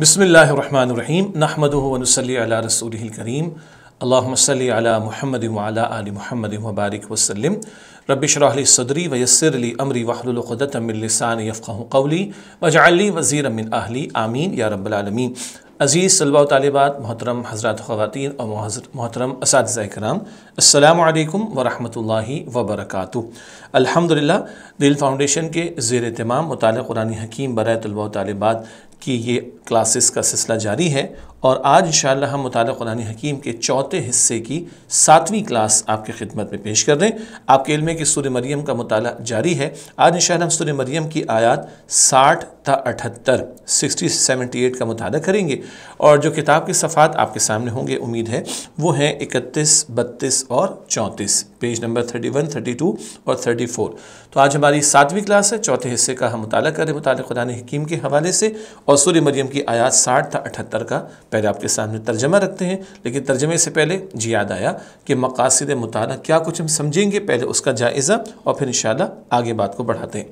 بسم اللہ الرحمن الرحیم نحمدہ ونصلی علی رسولہ الکریم اللہم صلی علی محمد وعلی آل محمد وبارک وسلم رب اشرح لی صدری ویسر لی امری واحلل عقدۃ من لسانی یفقہوا قولی واجعل لی وزیرا من اہلی آمین یا رب العالمین۔ عزیز طلباء و طالبات، محترم حضرات خواتین اور محترم اساتذہ کرام، السلام علیکم ورحمۃ اللہ وبرکاتہ۔ الحمدللہ دل فاؤنڈیشن کے زیر اہتمام مطالعہ قرآن حکیم برائے طلباء و طالبات کی یہ کلاسز کا سلسلہ جاری ہے، اور آج انشاءاللہ ہم مطالعہ قرآن حکیم کے چوتھے حصے کی 7ویں کلاس آپ کی خدمت میں پیش کر رہے ہیں۔ آپ کے علم ہے کہ سورہ مریم کا مطالعہ جاری ہے۔ آج انشاءاللہ ہم سورہ مریم کی آیات 60 تا 78 60 سے 78 کا مطالعہ کریں گے، اور جو کتاب کے صفحات آپ کے سامنے ہوں گے امید ہے وہ ہیں 31، 32 اور 34، پیج نمبر 31، 32 اور 34۔ تو آج ہماری 7ویں کلاس ہے، چوتھے حصے کا ہم مطالعہ کریں مطالعہ قرآن حکیم کے حوالے سے، اور سورہ مریم کی آیات 60 تا 78 کا پہلے آپ کے سامنے ترجمہ رکھتے ہیں۔ لیکن ترجمے سے پہلے یاد آیا کہ مقاصد مطالعہ کیا کچھ ہم سمجھیں گے، پہلے اس کا جائزہ اور پھر انشاءاللہ آگے بات کو بڑھاتے ہیں۔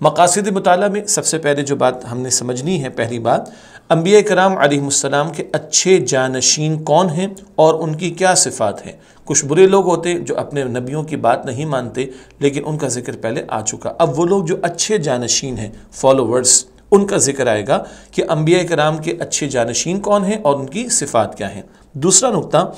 مقاصد مطالعہ میں سب سے پہلے جو بات ہم نے سمجھنی ہے، پہلی بات، انبیاء کرام علیہ السلام کے اچھے جانشین کون ہیں اور ان کی کیا صفات ہیں۔ کچھ برے لوگ ہوتے جو اپنے نبیوں کی بات نہیں مانتے، لیکن ان کا ذکر پہلے آ چکا۔ اب وہ لوگ جو اچھے جانشین ہیں، فالوورز، ان کا ذکر آئے گا کہ انبیاء کرام کے اچھے جانشین کون ہیں اور ان کی صفات کیا ہیں۔ دوسرا نقطہ،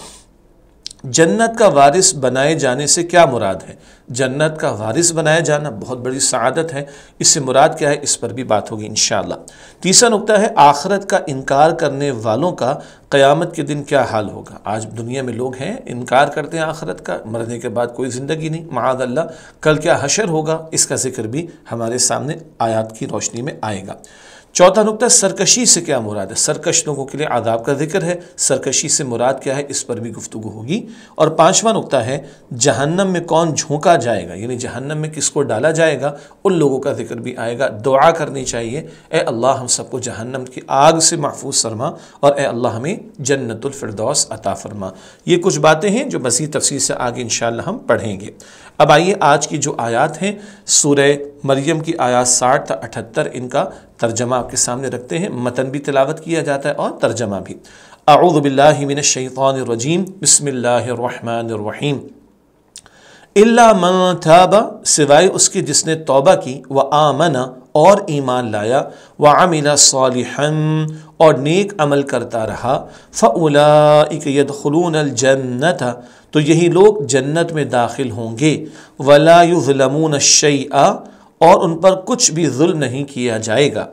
جنت کا وارث بنائے جانے سے کیا مراد ہے۔ جنت کا وارث بنایا جانا بہت بڑی سعادت ہے، اس سے مراد کیا ہے، اس پر بھی بات ہوگی انشاءاللہ۔ تیسرا نقطہ ہے آخرت کا انکار کرنے والوں کا قیامت کے دن کیا حال ہوگا۔ آج دنیا میں لوگ ہیں انکار کرتے ہیں آخرت کا، مرنے کے بعد کوئی زندگی نہیں، معاذ اللہ، کل کیا حشر ہوگا، اس کا ذکر بھی ہمارے سامنے آیات کی روشنی میں آئے گا۔ چوتھا نقطہ، سرکشی سے کیا مراد ہے، سرکش لوگوں کے لیے عذاب کا ذکر ہے، سرکشی سے مراد کیا ہے، اس پر بھی گفتگو ہوگی۔ اور پانچواں نقطہ ہے جہنم میں کون جھونکا جائے گا، یعنی جہنم میں کس کو ڈالا جائے گا، ان لوگوں کا ذکر بھی آئے گا۔ دعا کرنی چاہیے، اے اللہ ہم سب کو جہنم کی آگ سے محفوظ فرما، اور اے اللہ ہمیں جنت الفردوس عطا فرما۔ یہ کچھ باتیں ہیں جو مزید تفصیل سے آگے انشاءاللہ ہم پڑھیں گے۔ اب آئیے آج کی جو آیات ہیں سورہ مریم کی آیات 60 تا 78، ان کا ترجمہ آپ کے سامنے رکھتے ہیں، متن بھی تلاوت کیا جاتا ہے اور ترجمہ بھی۔ اعوذ باللہ من الشیطان الرجیم، بسم اللہ الرحمن الرحیم۔ الا من تاب، سوائے اس کے جس نے توبہ کی، وآمن، اور ایمان لایا، وعمل صالحا، اور نیک عمل کرتا رہا، فاولئک يدخلون الجنۃ، تو یہی لوگ جنت میں داخل ہوں گے، ولا یظلمون شیئا، اور ان پر کچھ بھی ظلم نہیں کیا جائے گا۔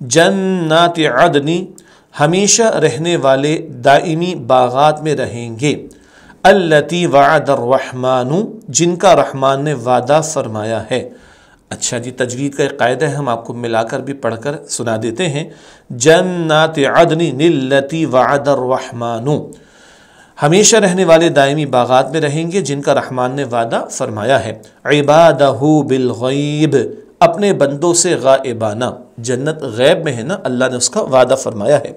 جنات عدن، ہمیشہ رہنے والے دائمی باغات میں رہیں گے، التی وعد الرحمن، جن کا رحمان نے وعدہ فرمایا ہے۔ اچھا جی، تجوید کا ایک قاعدہ ہے، ہم آپ کو ملا کر بھی پڑھ کر سنا دیتے ہیں۔ جنات عدن التی وعد الرحمن، ہمیشہ رہنے والے دائمی باغات میں رہیں گے جن کا رحمان نے وعدہ فرمایا ہے۔ عبادہ بالغیب، اپنے بندوں سے غائبانہ، جنت غیب میں ہے نا، اللہ نے اس کا وعدہ فرمایا ہے۔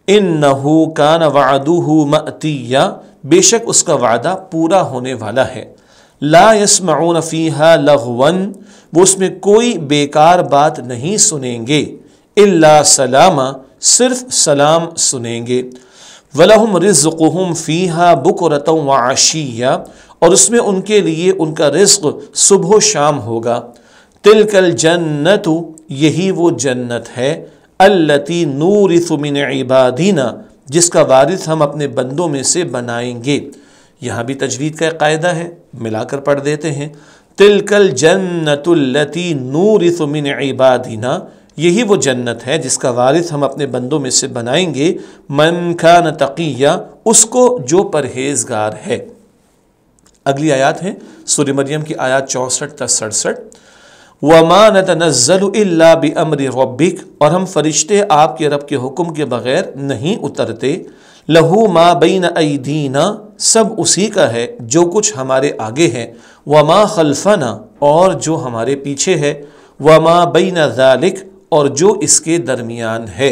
انہ کان وعدہ مأتیا، بے شک اس کا وعدہ پورا ہونے والا ہے۔ لا یسمعون فیہا لغوا، وہ اس میں کوئی بیکار بات نہیں سنیں گے، الا سلاما، صرف سلام سنیں گے۔ وَلَهُمْ رِزْقُهُمْ فِيهَا بُكْرَةً وَعَشِيًّا، اور اس میں ان کے لیے ان کا رزق صبح و شام ہوگا۔ تِلْكَ الْجَنَّةُ، یہی وہ جنت ہے، الَّتِي نُورِثُ مِنْ عِبَادِنَا، جس کا وارث ہم اپنے بندوں میں سے بنائیں گے۔ یہاں بھی تجوید کا ایک قاعدہ ہے، ملا کر پڑھ دیتے ہیں۔ تِلْكَ الْجَنَّةُ الَّتِي نُورِثُ مِنْ عِبَادِنَا، یہی وہ جنت ہے جس کا وارث ہم اپنے بندوں میں سے بنائیں گے، من کان تقیہ، اس کو جو پرہیزگار ہے۔ اگلی آیات ہیں سورہ مریم کی آیات 64 تا 67۔ وَمَا نَتَنَزَّلُ إِلَّا بِأَمْرِ رَبِّكَ، اور ہم فرشتے آپ کے رب کے حکم کے بغیر نہیں اترتے۔ لَهُ مَا بَيْنَ أَيْدِينَا، سب اسی کا ہے جو کچھ ہمارے آگے ہے، وَمَا خَلْفَنَا، اور جو ہمارے پیچھے ہے، وَمَا بَيْنَ ذَلِكَ، اور جو اس کے درمیان ہے۔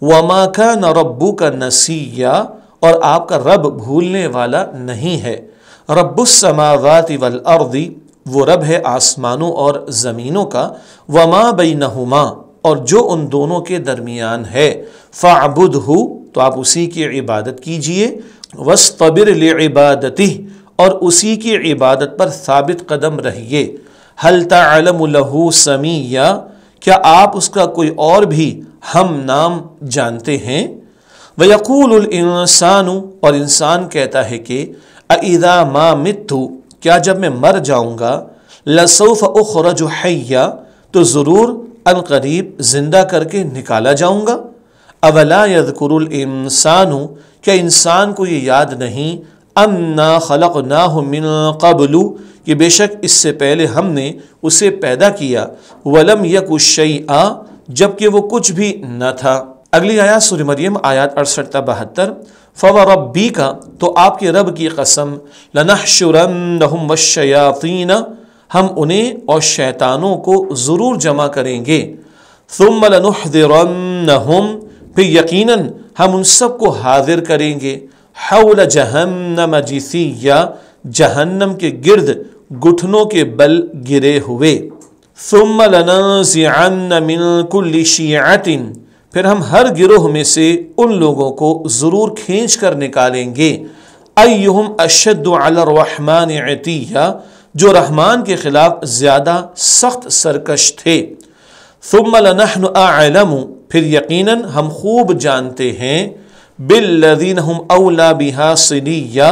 وَمَا كَانَ رَبُّكَ نَسِيًّا، اور آپ کا رب بھولنے والا نہیں ہے۔ رب السماوات والارض، وہ رب ہے آسمانوں اور زمینوں کا، وما بینہما، اور جو ان دونوں کے درمیان ہے، فَاعْبُدْهُ تو آپ اسی کی عبادت کیجئے، وَاسْطَبِرْ لِعِبَادَتِهِ اور اسی کی عبادت پر ثابت قدم رہیے، هَلْ تَعْلَمُ لَهُ سَمِيًّا کیا آپ اس کا کوئی اور بھی ہم نام جانتے ہیں؟ وَيَقُولُ الْإِنسَانُ اور انسان کہتا ہے کہ أَإِذَا مَا مِتُّ کیا جب میں مر جاؤں گا، لَسَوْفَ أُخْرَجُ حَيًّا تو ضرور عنقریب زندہ کر کے نکالا جاؤں گا۔ أَوَلَا يَذْكُرُ الْإِنسَانُ کیا انسان کو یہ یاد نہیں، أَنَّا خَلَقْنَاهُ مِن قَبْلُ کہ بے شک اس سے پہلے ہم نے اسے پیدا کیا، وَلَمْ يَكُ شَيْئًا جبکہ وہ کچھ بھی نہ تھا۔ اگلی آیات سورہ مریم آیات 68 تا 72، فَوَرَبِّكَ تو آپ کے رب کی قسم، لَنَحْشُرَنَّهُمْ وَالشَّيَاطِينَ ہم انہیں اور شیطانوں کو ضرور جمع کریں گے، ثُمَّ لَنُحْضِرَنَّهُمْ پھر یقیناً ہم ان سب کو حاضر کریں گے، حول جہنم جثیّا جہنم کے گرد گھٹنوں کے بل گرے ہوئے، ثُمَّ لَنَنزِعَنَّ مِن كُلِّ شِيعَةٍ پھر ہم ہر گروہ میں سے ان لوگوں کو ضرور کھینچ کر نکالیں گے، ایہم اشد علی الرحمن عتیہ جو رحمان کے خلاف زیادہ سخت سرکش تھے، ثم لنحن اعلم پھر یقیناً ہم خوب جانتے ہیں، بالذین ہم اولا بہا صلیہ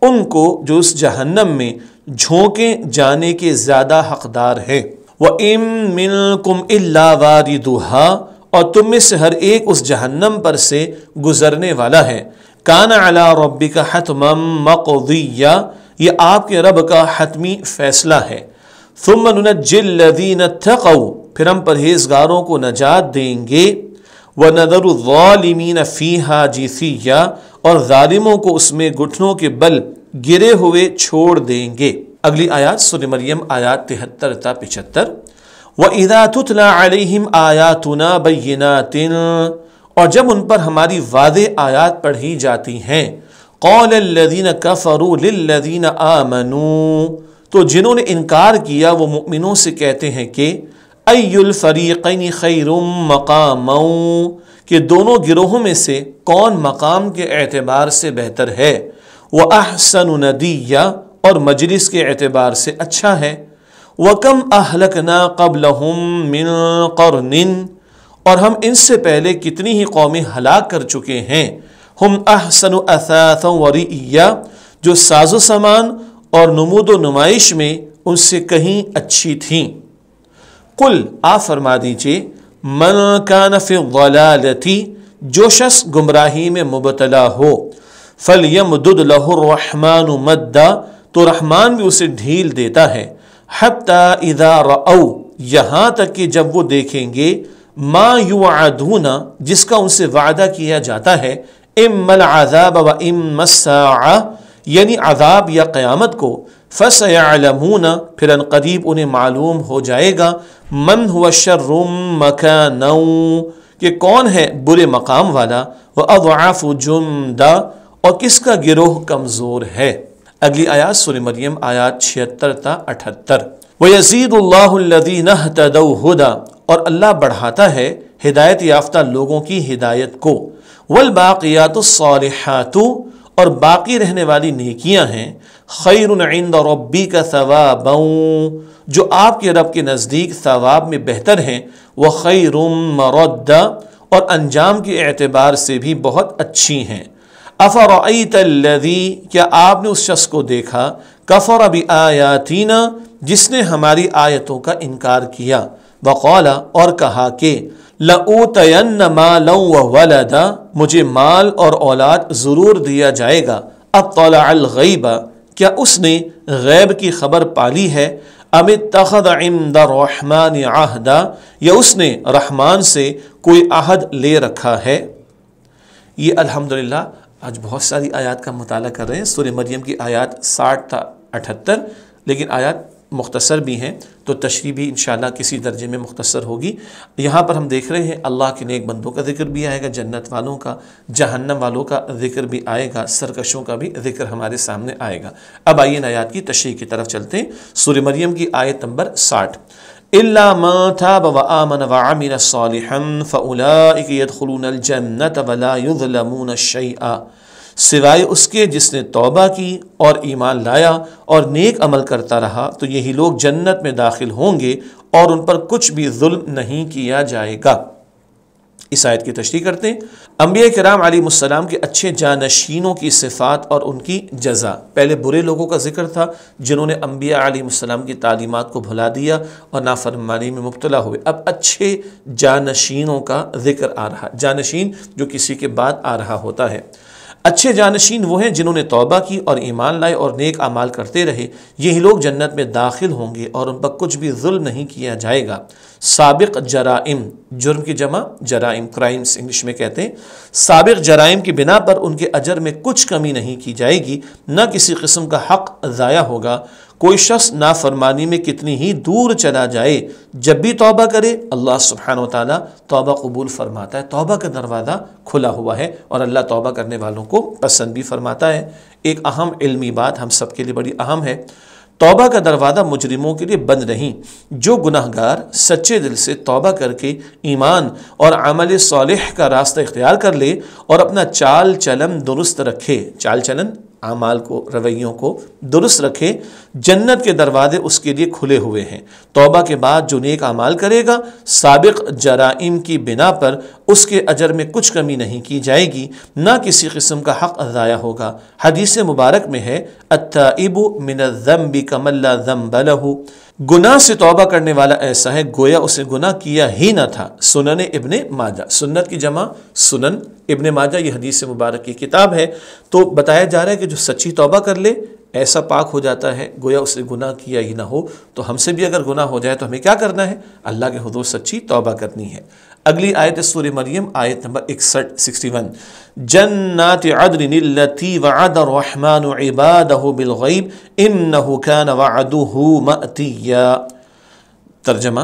ان کو جو اس جہنم میں جھونکے جانے کے زیادہ حقدار ہیں، وَإِن مِّنکم إِلَّا وَارِدُهَا اور تم میں سے ہر ایک اس جہنم پر سے گزرنے والا ہے، کان علی ربک حتما مقضیا یہ آپ کے رب کا حتمی فیصلہ ہے، ثم ننجی الذین اتقوا پھر ہم پرہیزگاروں کو نجات دیں گے، ونذر الظالمین فیہا جثیا اور ظالموں کو اس میں گھٹنوں کے بل گرے ہوئے چھوڑ دیں گے۔ اگلی آیات سورہ مریم آیات 73 تا 75، وَإِذَا تُتْلَى عَلَيْهِمْ آيَاتُنَا بَيِّنَاتٍ اور جب ان پر ہماری واضح آیات پڑھی جاتی ہیں، قَالَ الَّذِينَ كَفَرُوا لِلَّذِينَ آمَنُوا تو جنہوں نے انکار کیا وہ مؤمنوں سے کہتے ہیں کہ أَيُّ الْفَرِيقَيْنِ خَيْرٌ مَقَامًا کہ دونوں گروہوں میں سے کون مقام کے اعتبار سے بہتر ہے، وَأَحْسَنُ نَدِيًّا اور مجلس کے اعتبار سے اچھا ہے، وَكَمْ أَهْلَكْنَا قَبْلَهُمْ مِنْ قَرْنٍ اور ہم ان سے پہلے کتنی ہی قومیں ہلاک کر چکے ہیں، ہم أَحْسَنُ أَثَاثًا وَرِئِيًّا جو ساز و سامان اور نمود و نمائش میں ان سے کہیں اچھی تھیں۔ قل آپ فرما دیجئے، من کان فی الضلالۃ جو شخص گمراہی میں مبتلا ہو، فلیمدد لہ الرحمن مدا تو رحمان بھی اسے ڈھیل دیتا ہے، حتی اذا رأوا یہاں تک کہ جب وہ دیکھیں گے، ما یوعدون جس کا ان سے وعدہ کیا جاتا ہے، اما العذاب و اما الساعہ یعنی عذاب یا قیامت کو، فَسَيَعْلَمُونَ پھر ان قریب انہیں معلوم ہو جائے گا، من هو شر مکانا کہ کون ہے برے مقام والا، وَأَضْعَفُ جُنْدًا اور کس کا گروہ کمزور ہے۔ اگلی آیات سورہ مریم آیات 76 تا 78، وَيَزِيدُ اللَّهُ الَّذِينَ اهْتَدَوْا هُدًى اور اللہ بڑھاتا ہے ہدایت یافتہ لوگوں کی ہدایت کو، وَالْبَاقِيَاتُ الصَّالِحَاتُ اور باقی رہنے والی نیکیاں ہیں، خیر عند ربک ثوابا جو آپ کے رب کے نزدیک ثواب میں بہتر ہیں، وخیر مردا اور انجام کے اعتبار سے بھی بہت اچھی ہیں۔ افرأیت الذی کیا آپ نے اس شخص کو دیکھا، کفر بآیاتنا جس نے ہماری آیتوں کا انکار کیا، وقال اور کہا کہ لأوتین مالا وولدا مجھے مال اور اولاد ضرور دیا جائے گا، اطلع الغیب کیا اس نے غیب کی خبر پالی ہے، ام اتخذ عند الرحمن عہدا یا اس نے رحمان سے کوئی عہد لے رکھا ہے۔ یہ الحمدللہ آج بہت ساری آیات کا مطالعہ کر رہے ہیں، سورہ مریم کی آیات 60 تا 78، لیکن آیات مختصر بھی ہیں تو تشریح بھی انشاءاللہ کسی درجے میں مختصر ہوگی۔ یہاں پر ہم دیکھ رہے ہیں اللہ کے نیک بندوں کا ذکر بھی آئے گا، جنت والوں کا، جہنم والوں کا ذکر بھی آئے گا، سرکشوں کا بھی ذکر ہمارے سامنے آئے گا۔ اب آئیے آیات کی تشریح کی طرف چلتے ہیں۔ سورہ مریم کی آیت نمبر 60، إلا من تاب وآمن وعمل صالحا فأولئك يدخلون الجنة ولا يظلمون شيئا، سوائے اس کے جس نے توبہ کی اور ایمان لایا اور نیک عمل کرتا رہا تو یہی لوگ جنت میں داخل ہوں گے اور ان پر کچھ بھی ظلم نہیں کیا جائے گا۔ اس آیت کی تشریح کرتے ہیں۔ انبیاء کرام علیہ السلام کے اچھے جانشینوں کی صفات اور ان کی جزا۔ پہلے برے لوگوں کا ذکر تھا جنہوں نے انبیاء علیہ السلام کی تعلیمات کو بھلا دیا اور نافرمانی میں مبتلا ہوئے۔ اب اچھے جانشینوں کا ذکر آ رہا، جانشین جو کسی کے بعد آ رہا ہوتا ہے۔ اچھے جانشین وہ ہیں جنہوں نے توبہ کی اور ایمان لائے اور نیک اعمال کرتے رہے، یہی لوگ جنت میں داخل ہوں گے اور ان پر کچھ بھی ظلم نہیں کیا جائے گا۔ سابق جرائم، جرم کی جمع جرائم، کرائمز انگلش میں کہتے ہیں، سابق جرائم کی بنا پر ان کے اجر میں کچھ کمی نہیں کی جائے گی، نہ کسی قسم کا حق ضائع ہوگا۔ کوئی شخص نافرمانی میں کتنی ہی دور چلا جائے، جب بھی توبہ کرے اللہ سبحانہ وتعالی توبہ قبول فرماتا ہے۔ توبہ کا دروازہ کھلا ہوا ہے اور اللہ توبہ کرنے والوں کو پسند بھی فرماتا ہے۔ ایک اہم علمی بات ہم سب کے لیے بڑی اہم ہے، توبہ کا دروازہ مجرموں کے لیے بند نہیں۔ جو گناہگار سچے دل سے توبہ کر کے ایمان اور عمل صالح کا راستہ اختیار کر لے اور اپنا چال چلن درست رکھے، چال چلن اعمال کو، رویوں کو درست رکھے، جنت کے دروازے اس کے لیے کھلے ہوئے ہیں۔ توبہ کے بعد جو نیک اعمال کرے گا، سابق جرائم کی بنا پر اس کے اجر میں کچھ کمی نہیں کی جائے گی، نہ کسی قسم کا حق ضائع ہوگا۔ حدیث مبارک میں ہے التائب من الذنب کمن لا ذنب لہ، گناہ سے توبہ کرنے والا ایسا ہے گویا اسے گناہ کیا ہی نہ تھا۔ سنن ابن ماجہ، سنت کی جمع سنن، ابن ماجہ یہ حدیث مبارک کی کتاب ہے۔ تو بتایا جا رہا ہے کہ جو سچی توبہ کر لے ایسا پاک ہو جاتا ہے گویا اسے گناہ کیا ہی نہ ہو۔ تو ہم سے بھی اگر گناہ ہو جائے تو ہمیں کیا کرنا ہے؟ اللہ کے حضور سچی توبہ کرنی ہے۔ اگلی آیت سورہ مریم، آیت نمبر 61 جنات عدن التي وعد الرحمن عباده بالغیب انه كان وعده مأتیا۔ ترجمہ،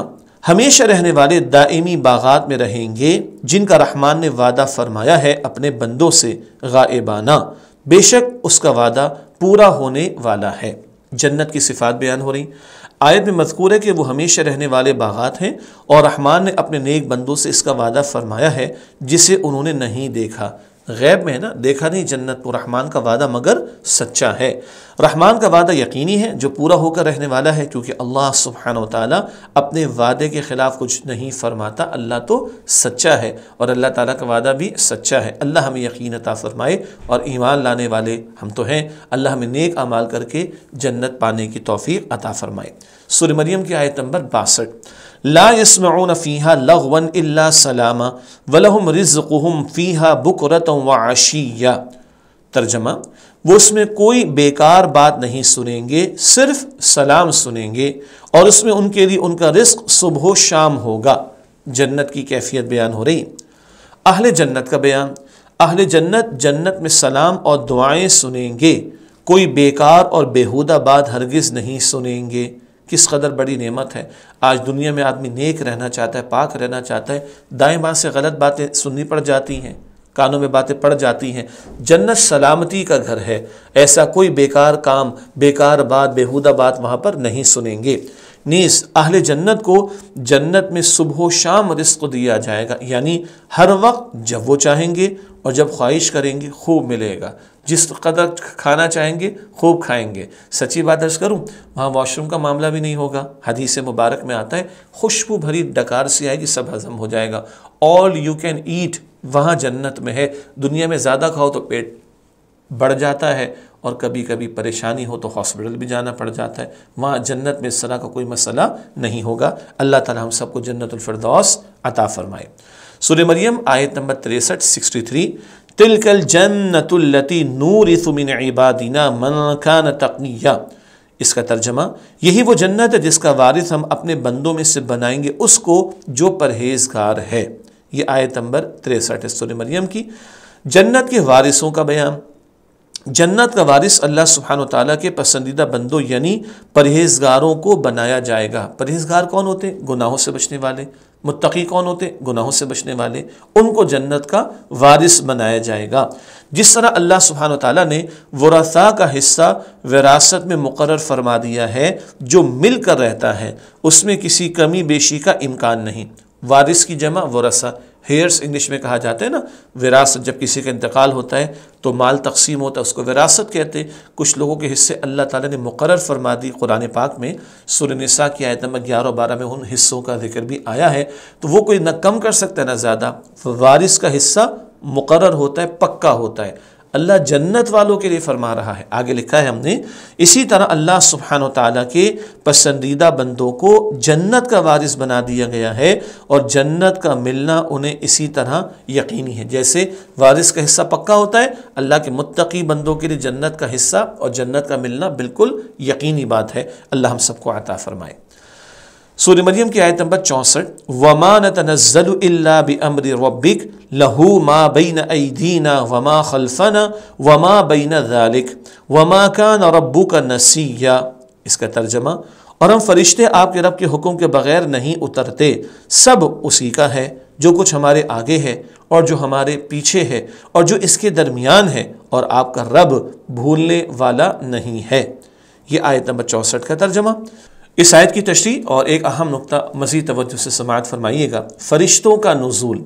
ہمیشہ رہنے والے دائمی باغات میں رہیں گے جن کا رحمان نے وعدہ فرمایا ہے اپنے بندوں سے غائبانہ، بے شک اس کا وعدہ پورا ہونے والا ہے۔ جنت کی صفات بیان ہو رہی۔ آیت میں مذکور ہے کہ وہ ہمیشہ رہنے والے باغات ہیں اور رحمان نے اپنے نیک بندوں سے اس کا وعدہ فرمایا ہے جسے انہوں نے نہیں دیکھا۔ غیب میں ہے نا، دیکھا نہیں جنت کو، رحمان کا وعدہ مگر سچا ہے۔ رحمان کا وعدہ یقینی ہے جو پورا ہو کر رہنے والا ہے، کیونکہ اللہ سبحانہ وتعالی اپنے وعدے کے خلاف کچھ نہیں فرماتا۔ اللہ تو سچا ہے اور اللہ تعالیٰ کا وعدہ بھی سچا ہے۔ اللہ ہمیں یقین عطا فرمائے اور ایمان لانے والے ہم تو ہیں، اللہ ہمیں نیک اعمال کر کے جنت پانے کی توفیق عطا فرمائے۔ سورہ مریم کی آیت نمبر 62 لا يسمعون فيها لغوا الا سلاما ولهم رزقهم فيها بكرة وعشيا۔ ترجمہ، وہ اس میں کوئی بیکار بات نہیں سنیں گے، صرف سلام سنیں گے اور اس میں ان کے لیے ان کا رزق صبح و شام ہوگا۔ جنت کی کیفیت بیان ہو رہی۔ اہل جنت کا بیان، اہل جنت جنت میں سلام اور دعائیں سنیں گے، کوئی بیکار اور بیہودہ بات ہرگز نہیں سنیں گے۔ کس قدر بڑی نعمت ہے۔ آج دنیا میں آدمی نیک رہنا چاہتا ہے، پاک رہنا چاہتا ہے، دائیں بائیں سے غلط باتیں سننی پڑ جاتی ہیں، کانوں میں باتیں پڑ جاتی ہیں۔ جنت سلامتی کا گھر ہے، ایسا کوئی بیکار کام، بیکار بات، بیہودہ بات وہاں پر نہیں سنیں گے۔ نیز اہل جنت کو جنت میں صبح و شام رزق دیا جائے گا، یعنی ہر وقت جب وہ چاہیں گے اور جب خواہش کریں گے خوب ملے گا، جس قدر کھانا چاہیں گے خوب کھائیں گے۔ سچی بات عرض کروں، وہاں واش روم کا معاملہ بھی نہیں ہوگا۔ حدیث مبارک میں آتا ہے خوشبو بھری ڈکار سی آئے گی، سب ہضم ہو جائے گا۔ آل یو کین ایٹ وہاں جنت میں ہے۔ دنیا میں زیادہ کھاؤ تو پیٹ بڑھ جاتا ہے اور کبھی کبھی پریشانی ہو تو ہاسپٹل بھی جانا پڑ جاتا ہے۔ وہاں جنت میں اس طرح کا کوئی مسئلہ نہیں ہوگا۔ اللہ تعالی ہم سب کو جنت الفردوس عطا فرمائے۔ سورہ مریم آیت نمبر 63 تلک الجنت التی نورث من عبادنا من کان تقیا۔ اس کا ترجمہ، یہی وہ جنت ہے جس کا وارث ہم اپنے بندوں میں سے بنائیں گے اس کو جو پرہیزگار ہے۔ یہ آیت نمبر 63 ہے سورہ مریم کی۔ جنت کے وارثوں کا بیان، جنت کا وارث اللہ سبحانہ وتعالیٰ کے پسندیدہ بندوں یعنی پرہیزگاروں کو بنایا جائے گا۔ پرہیزگار کون ہوتے ہیں؟ گناہوں سے بچنے والے، متقی کون ہوتے؟ گناہوں سے بچنے والے، ان کو جنت کا وارث بنایا جائے گا۔ جس طرح اللہ سبحانہ وتعالیٰ نے ورثاء کا حصہ وراثت میں مقرر فرما دیا ہے، جو مل کر رہتا ہے اس میں کسی کمی بیشی کا امکان نہیں۔ وارث کی جمع ورثہ، ہیئرس انگلش میں کہا جاتا ہے نا۔ وراثت جب کسی کا انتقال ہوتا ہے تو مال تقسیم ہوتا ہے، اس کو وراثت کہتے ہیں۔ کچھ لوگوں کے حصے اللہ تعالیٰ نے مقرر فرما دی، قرآن پاک میں سورہ نساء کی آیت نمبر 11 اور 12 میں ان حصوں کا ذکر بھی آیا ہے، تو وہ کوئی نہ کم کر سکتا ہے نہ زیادہ۔ وارث کا حصہ مقرر ہوتا ہے، پکا ہوتا ہے۔ اللہ جنت والوں کے لیے فرما رہا ہے، آگے لکھا ہے ہم نے، اسی طرح اللہ سبحانہ وتعالیٰ کے پسندیدہ بندوں کو جنت کا وارث بنا دیا گیا ہے، اور جنت کا ملنا انہیں اسی طرح یقینی ہے۔ جیسے وارث کا حصہ پکا ہوتا ہے، اللہ کے متقی بندوں کے لیے جنت کا حصہ اور جنت کا ملنا بالکل یقینی بات ہے۔ اللہ ہم سب کو عطا فرمائے۔ سورہ مریم کی آیت نمبر 64، وَمَا نَتَنَزَّلُ إِلَّا بِأَمْرِ رَبِّكَ لَهُ مَا بَيْنَ أَيْدِينَا وَمَا خَلْفَنَا وَمَا بَيْنَ ذَلِكَ وَمَا كَانَ رَبُّكَ نَسِيًّا۔ اس کا ترجمہ، اور ہم فرشتے آپ کے رب کے حکم کے بغیر نہیں اترتے، سب اسی کا ہے، جو کچھ ہمارے آگے ہے اور جو ہمارے پیچھے ہے اور جو اس کے درمیان ہے، اور آپ کا رب بھولنے والا نہیں ہے۔ یہ آیت نمبر 64 کا ترجمہ۔ اس آیت کی تشریح اور ایک اہم نقطہ مزید توجہ سے سماعت فرمائیے گا۔ فرشتوں کا نزول،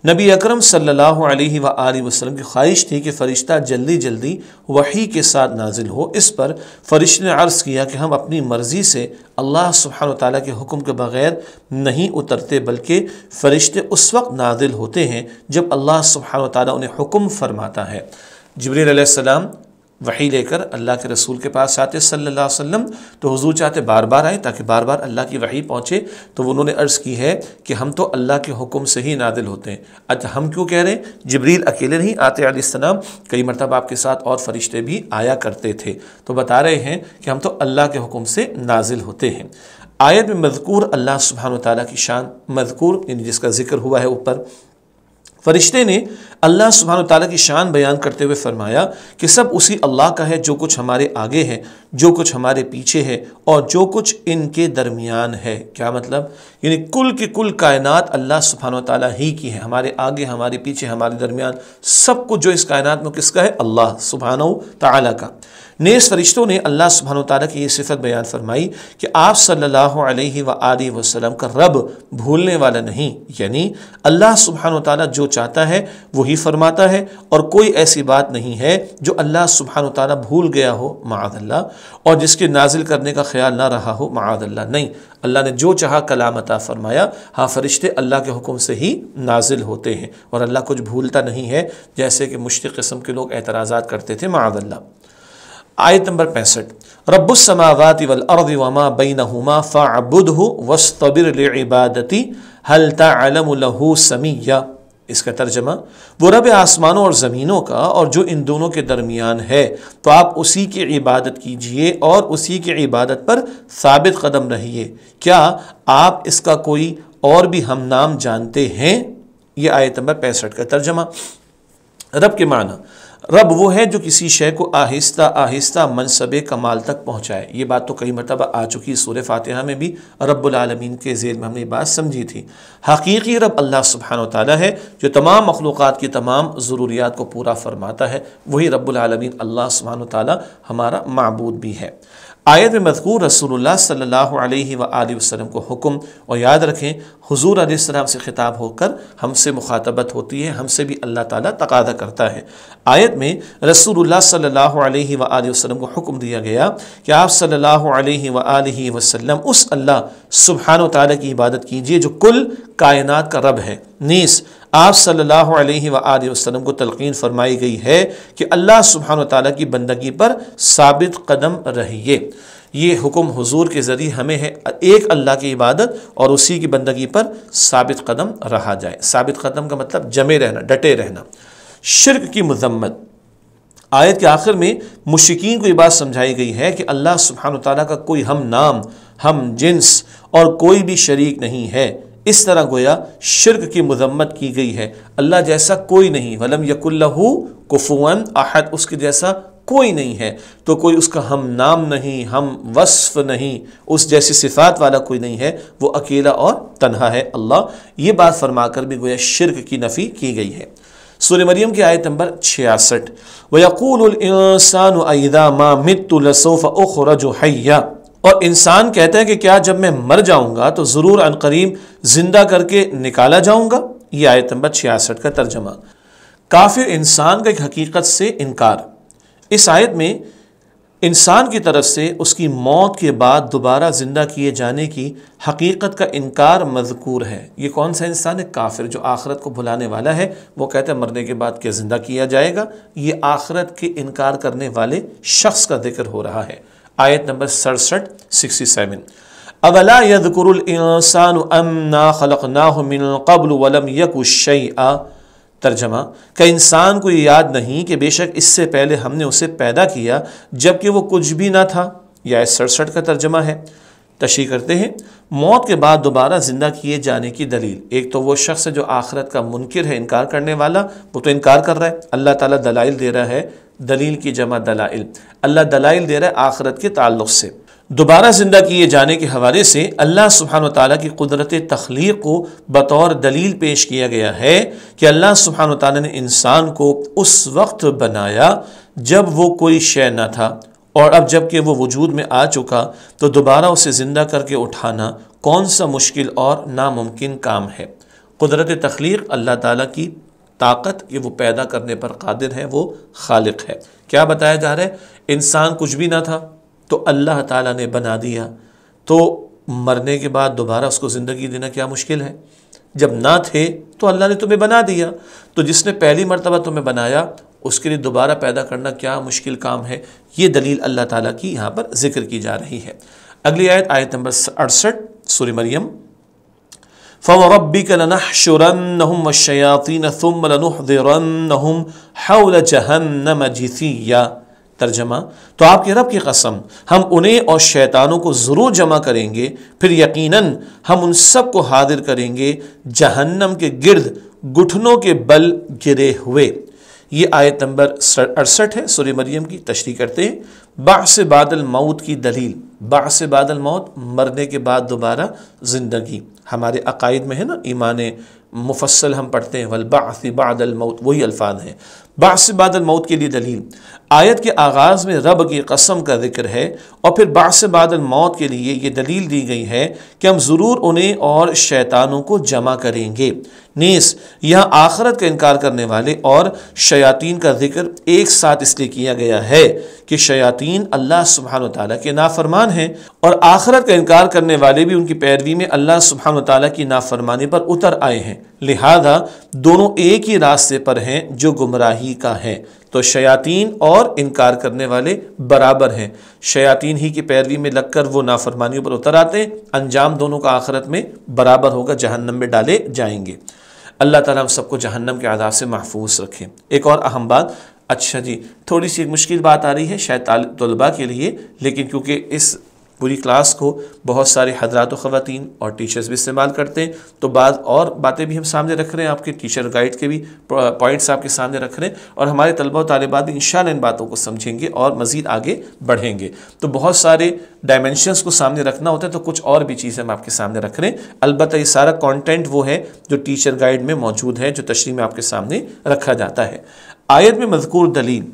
نبی اکرم صلی اللہ علیہ وآلہ وسلم کی خواہش تھی کہ فرشتہ جلدی جلدی وحی کے ساتھ نازل ہو۔ اس پر فرشتے نے عرض کیا کہ ہم اپنی مرضی سے اللہ سبحانہ وتعالیٰ کے حکم کے بغیر نہیں اترتے، بلکہ فرشتے اس وقت نازل ہوتے ہیں جب اللہ سبحانہ وتعالیٰ انہیں حکم فرماتا ہے۔ جبریل علیہ السلام وحی لے کر اللہ کے رسول کے پاس آتے صلی اللہ علیہ وسلم، تو حضور چاہتے بار بار آئے تاکہ بار بار اللہ کی وحی پہنچے، تو انہوں نے عرض کی ہے کہ ہم تو اللہ کے حکم سے ہی نازل ہوتے ہیں۔ اچھا ہم کیوں کہہ رہے ہیں؟ جبریل اکیلے نہیں آتے علیہ السلام، کئی مرتبہ آپ کے ساتھ اور فرشتے بھی آیا کرتے تھے، تو بتا رہے ہیں کہ ہم تو اللہ کے حکم سے نازل ہوتے ہیں۔ آیت میں مذکور اللہ سبحانہ وتعالیٰ کی شان، مذکور یعنی جس کا ذکر ہوا ہے اوپر، فرشتے نے اللہ سبحانہ وتعالیٰ کی شان بیان کرتے ہوئے فرمایا کہ سب اسی اللہ کا ہے، جو کچھ ہمارے آگے ہے، جو کچھ ہمارے پیچھے ہے اور جو کچھ ان کے درمیان ہے۔ کیا مطلب؟ یعنی کل کی کل کائنات اللہ سبحانہ وتعالیٰ ہی کی ہے، ہمارے آگے، ہمارے پیچھے، ہمارے درمیان، سب کچھ جو اس کائنات میں کس کا ہے؟ اللہ سبحانہ وتعالیٰ کا۔ نیز فرشتوں نے اللہ سبحانہ وتعالیٰ کی یہ صفت بیان فرمائی کہ آپ صلی اللہ علیہ وآلہ وسلم کا رب بھولنے والا نہیں، یعنی اللہ سبحانہ وتعالیٰ جو چاہتا ہے وہی فرماتا ہے، اور کوئی ایسی بات نہیں ہے جو اللہ سبحانہ وتعالیٰ بھول گیا ہو معاذ اللہ، اور جس کے نازل کرنے کا خیال نہ رہا ہو معاذ اللہ۔ نہیں، اللہ نے جو چاہا کلام عطا فرمایا۔ ہاں فرشتے اللہ کے حکم سے ہی نازل ہوتے ہیں، اور اللہ کچھ بھولتا نہیں ہے، جیسے کہ مشرک قسم کے لوگ اعتراضات کرتے تھے معاذ اللہ۔ آیت نمبر 65، رب السماوات والارض وما بینہما فاعبدہ واصطبر لعبادتی هل تعلم له سمیہ۔ اس کا ترجمہ، وہ رب آسمانوں اور زمینوں کا اور جو ان دونوں کے درمیان ہے، تو آپ اسی کی عبادت کیجئے اور اسی کی عبادت پر ثابت قدم رہیے، کیا آپ اس کا کوئی اور بھی ہم نام جانتے ہیں؟ یہ آیت نمبر 65 کا ترجمہ۔ رب کے معنی، رب وہ ہے جو کسی شے کو آہستہ آہستہ منصب کمال تک پہنچائے۔ یہ بات تو کئی مرتبہ آ چکی، سورہ فاتحہ میں بھی رب العالمین کے ذیل میں ہم نے یہ بات سمجھی تھی۔ حقیقی رب اللہ سبحانہ وتعالیٰ ہے جو تمام مخلوقات کی تمام ضروریات کو پورا فرماتا ہے، وہی رب العالمین اللہ سبحانہ وتعالیٰ ہمارا معبود بھی ہے۔ آیت میں مذکور رسول اللہ صلی اللہ علیہ وآلہ وسلم کو حکم، اور یاد رکھیں حضور علیہ السلام سے خطاب ہو کر ہم سے مخاطبت ہوتی ہے، ہم سے بھی اللہ تعالیٰ تقاضا کرتا ہے۔ آیت میں رسول اللہ صلی اللہ علیہ وآلہ وسلم کو حکم دیا گیا کہ آپ صلی اللہ علیہ وآلہ وسلم اس اللہ سبحانہ وتعالیٰ کی عبادت کیجئے جو کل کائنات کا رب ہے۔ نیز آپ صلی اللہ علیہ وآلہ وسلم کو تلقین فرمائی گئی ہے کہ اللہ سبحانہ وتعالیٰ کی بندگی پر ثابت قدم رہیے۔ یہ حکم حضور کے ذریعے ہمیں ہے ایک اللہ کی عبادت اور اسی کی بندگی پر ثابت قدم رہا جائے۔ ثابت قدم کا مطلب جمے رہنا، ڈٹے رہنا۔ شرک کی مذمت، آیت کے آخر میں مشرکین کو یہ بات سمجھائی گئی ہے کہ اللہ سبحانہ وتعالیٰ کا کوئی ہم نام، ہم جنس اور کوئی بھی شریک نہیں ہے۔ اس طرح گویا شرک کی مذمت کی گئی ہے۔ اللہ جیسا کوئی نہیں، وَلَمْ يَكُنْ لَهُ كُفُوًا أَحَدٌ، اس کے جیسا کوئی نہیں ہے، تو کوئی اس کا ہم نام نہیں، ہم وصف نہیں، اس جیسی صفات والا کوئی نہیں ہے، وہ اکیلا اور تنہا ہے اللہ۔ یہ بات فرما کر بھی گویا شرک کی نفی کی گئی ہے۔ سورہ مریم کی آیت نمبر 66، وَيَقُولُ الْإِنسَانُ أَإِذَا مَا مِتُّ لَسَوْفَ أُخْرَجُ حَيًّا، اور انسان کہتا ہے کہ کیا جب میں مر جاؤں گا تو ضرور عنقریب زندہ کر کے نکالا جاؤں گا۔ یہ آیت نمبر 66 کا ترجمہ۔ کافر انسان کا ایک حقیقت سے انکار۔ اس آیت میں انسان کی طرف سے اس کی موت کے بعد دوبارہ زندہ کیے جانے کی حقیقت کا انکار مذکور ہے۔ یہ کون سا انسان ہے؟ کافر، جو آخرت کو بھلانے والا ہے۔ وہ کہتا ہے مرنے کے بعد کیا زندہ کیا جائے گا؟ یہ آخرت کے انکار کرنے والے شخص کا ذکر ہو رہا ہے۔ آیت نمبر 67 اولا یذکر الانسان انا خلقناہ من قبل ولم یک شیئا۔ ترجمہ، کہ انسان کو یہ یاد نہیں کہ بے شک اس سے پہلے ہم نے اسے پیدا کیا جبکہ وہ کچھ بھی نہ تھا۔ یہ آیت 67 کا ترجمہ ہے۔ تشریح کرتے ہیں، موت کے بعد دوبارہ زندہ کیے جانے کی دلیل۔ ایک تو وہ شخص ہے جو آخرت کا منکر ہے، انکار کرنے والا، وہ تو انکار کر رہا ہے۔ اللہ تعالیٰ دلائل دے رہا ہے، دلیل کی جمع دلائل، اللہ دلائل دے رہا ہے آخرت کے تعلق سے۔ دوبارہ زندہ کیے جانے کے حوالے سے اللہ سبحانہ وتعالیٰ کی قدرت تخلیق کو بطور دلیل پیش کیا گیا ہے کہ اللہ سبحانہ وتعالیٰ نے انسان کو اس وقت بنایا جب وہ کوئی شے نہ تھا، اور اب جب کہ وہ وجود میں آ چکا تو دوبارہ اسے زندہ کر کے اٹھانا کون سا مشکل اور ناممکن کام ہے۔ قدرت تخلیق اللہ تعالیٰ کی طاقت کہ وہ پیدا کرنے پر قادر ہے، وہ خالق ہے۔ کیا بتایا جا رہا ہے؟ انسان کچھ بھی نہ تھا تو اللہ تعالیٰ نے بنا دیا، تو مرنے کے بعد دوبارہ اس کو زندگی دینا کیا مشکل ہے؟ جب نہ تھے تو اللہ نے تمہیں بنا دیا، تو جس نے پہلی مرتبہ تمہیں بنایا اس کے لیے دوبارہ پیدا کرنا کیا مشکل کام ہے؟ یہ دلیل اللہ تعالیٰ کی یہاں پر ذکر کی جا رہی ہے۔ اگلی آیت، آیت نمبر 68 سورہ مریم، فَوَرَبِّكَ لَنَحْشُرَنَّهُمْ وَالشَّيَاطِينَ ثُمَّ لَنُحْضِرَنَّهُمْ حَوْلَ جَهَنَّمَ جِثِيًّا۔ ترجمہ، تو آپ کے رب کی قسم، ہم انہیں اور شیطانوں کو ضرور جمع کریں گے، پھر یقیناً ہم ان سب کو حاضر کریں گے جہنم کے گرد گھٹنوں کے بل گرے ہوئے۔ یہ آیت نمبر 68 ہے سورہ مریم کی۔ تشریح کرتے ہیں، بعث بعد الموت کی دلیل۔ بعث بعد الموت، مرنے کے بعد دوبارہ زندگی۔ ہمارے عقائد میں ہے نا، ایمان مفصل ہم پڑھتے ہیں، والبعث بعد الموت، وہی الفاظ ہیں۔ بعث بعد الموت کے لیے دلیل، آیت کے آغاز میں رب کی قسم کا ذکر ہے، اور پھر بعث بعد الموت کے لیے یہ دلیل دی گئی ہے کہ ہم ضرور انہیں اور شیطانوں کو جمع کریں گے۔ نیز یہاں آخرت کا انکار کرنے والے اور شیاطین کا ذکر ایک ساتھ اس لیے کیا گیا ہے کہ شیاطین اللہ سبحانہ وتعالیٰ کے نافرمان ہیں، اور آخرت کا انکار کرنے والے بھی ان کی پیروی میں اللہ سبحانہ وتعالیٰ کی نافرمانی پر اتر آئے ہیں، لہذا دونوں ایک ہی راستے پر ہیں جو گمراہی کا ہے۔ تو شیاطین اور انکار کرنے والے برابر ہیں، شیاطین ہی کی پیروی میں لگ کر وہ نافرمانیوں پر اتر آتے ہیں، انجام دونوں کا آخرت میں برابر ہوگا، جہنم میں ڈالے جائیں گے۔ اللہ تعالیٰ ہم سب کو جہنم کے عذاب سے محفوظ رکھیں۔ ایک اور اہم بات، اچھا جی تھوڑی سی ایک مشکل بات آ رہی ہے شاید طلباء کے لیے، لیکن کیونکہ اس پوری کلاس کو بہت سارے حضرات و خواتین اور ٹیچرز بھی استعمال کرتے ہیں، تو بعض اور باتیں بھی ہم سامنے رکھ رہے ہیں، آپ کے ٹیچر گائیڈ کے بھی پوائنٹس آپ کے سامنے رکھ رہے ہیں، اور ہمارے طلباء و طالبات بھی انشاءاللہ ان باتوں کو سمجھیں گے اور مزید آگے بڑھیں گے۔ تو بہت سارے ڈائمنشنز کو سامنے رکھنا ہوتا ہے، تو کچھ اور بھی چیزیں ہم آپ کے سامنے رکھ رہے ہیں۔ البتہ یہ سارا کانٹینٹ وہ ہے جو ٹیچر گائیڈ میں موجود ہے، جو تشریح میں آپ کے سامنے رکھا جاتا ہے۔ آیت میں مذکور دلیل،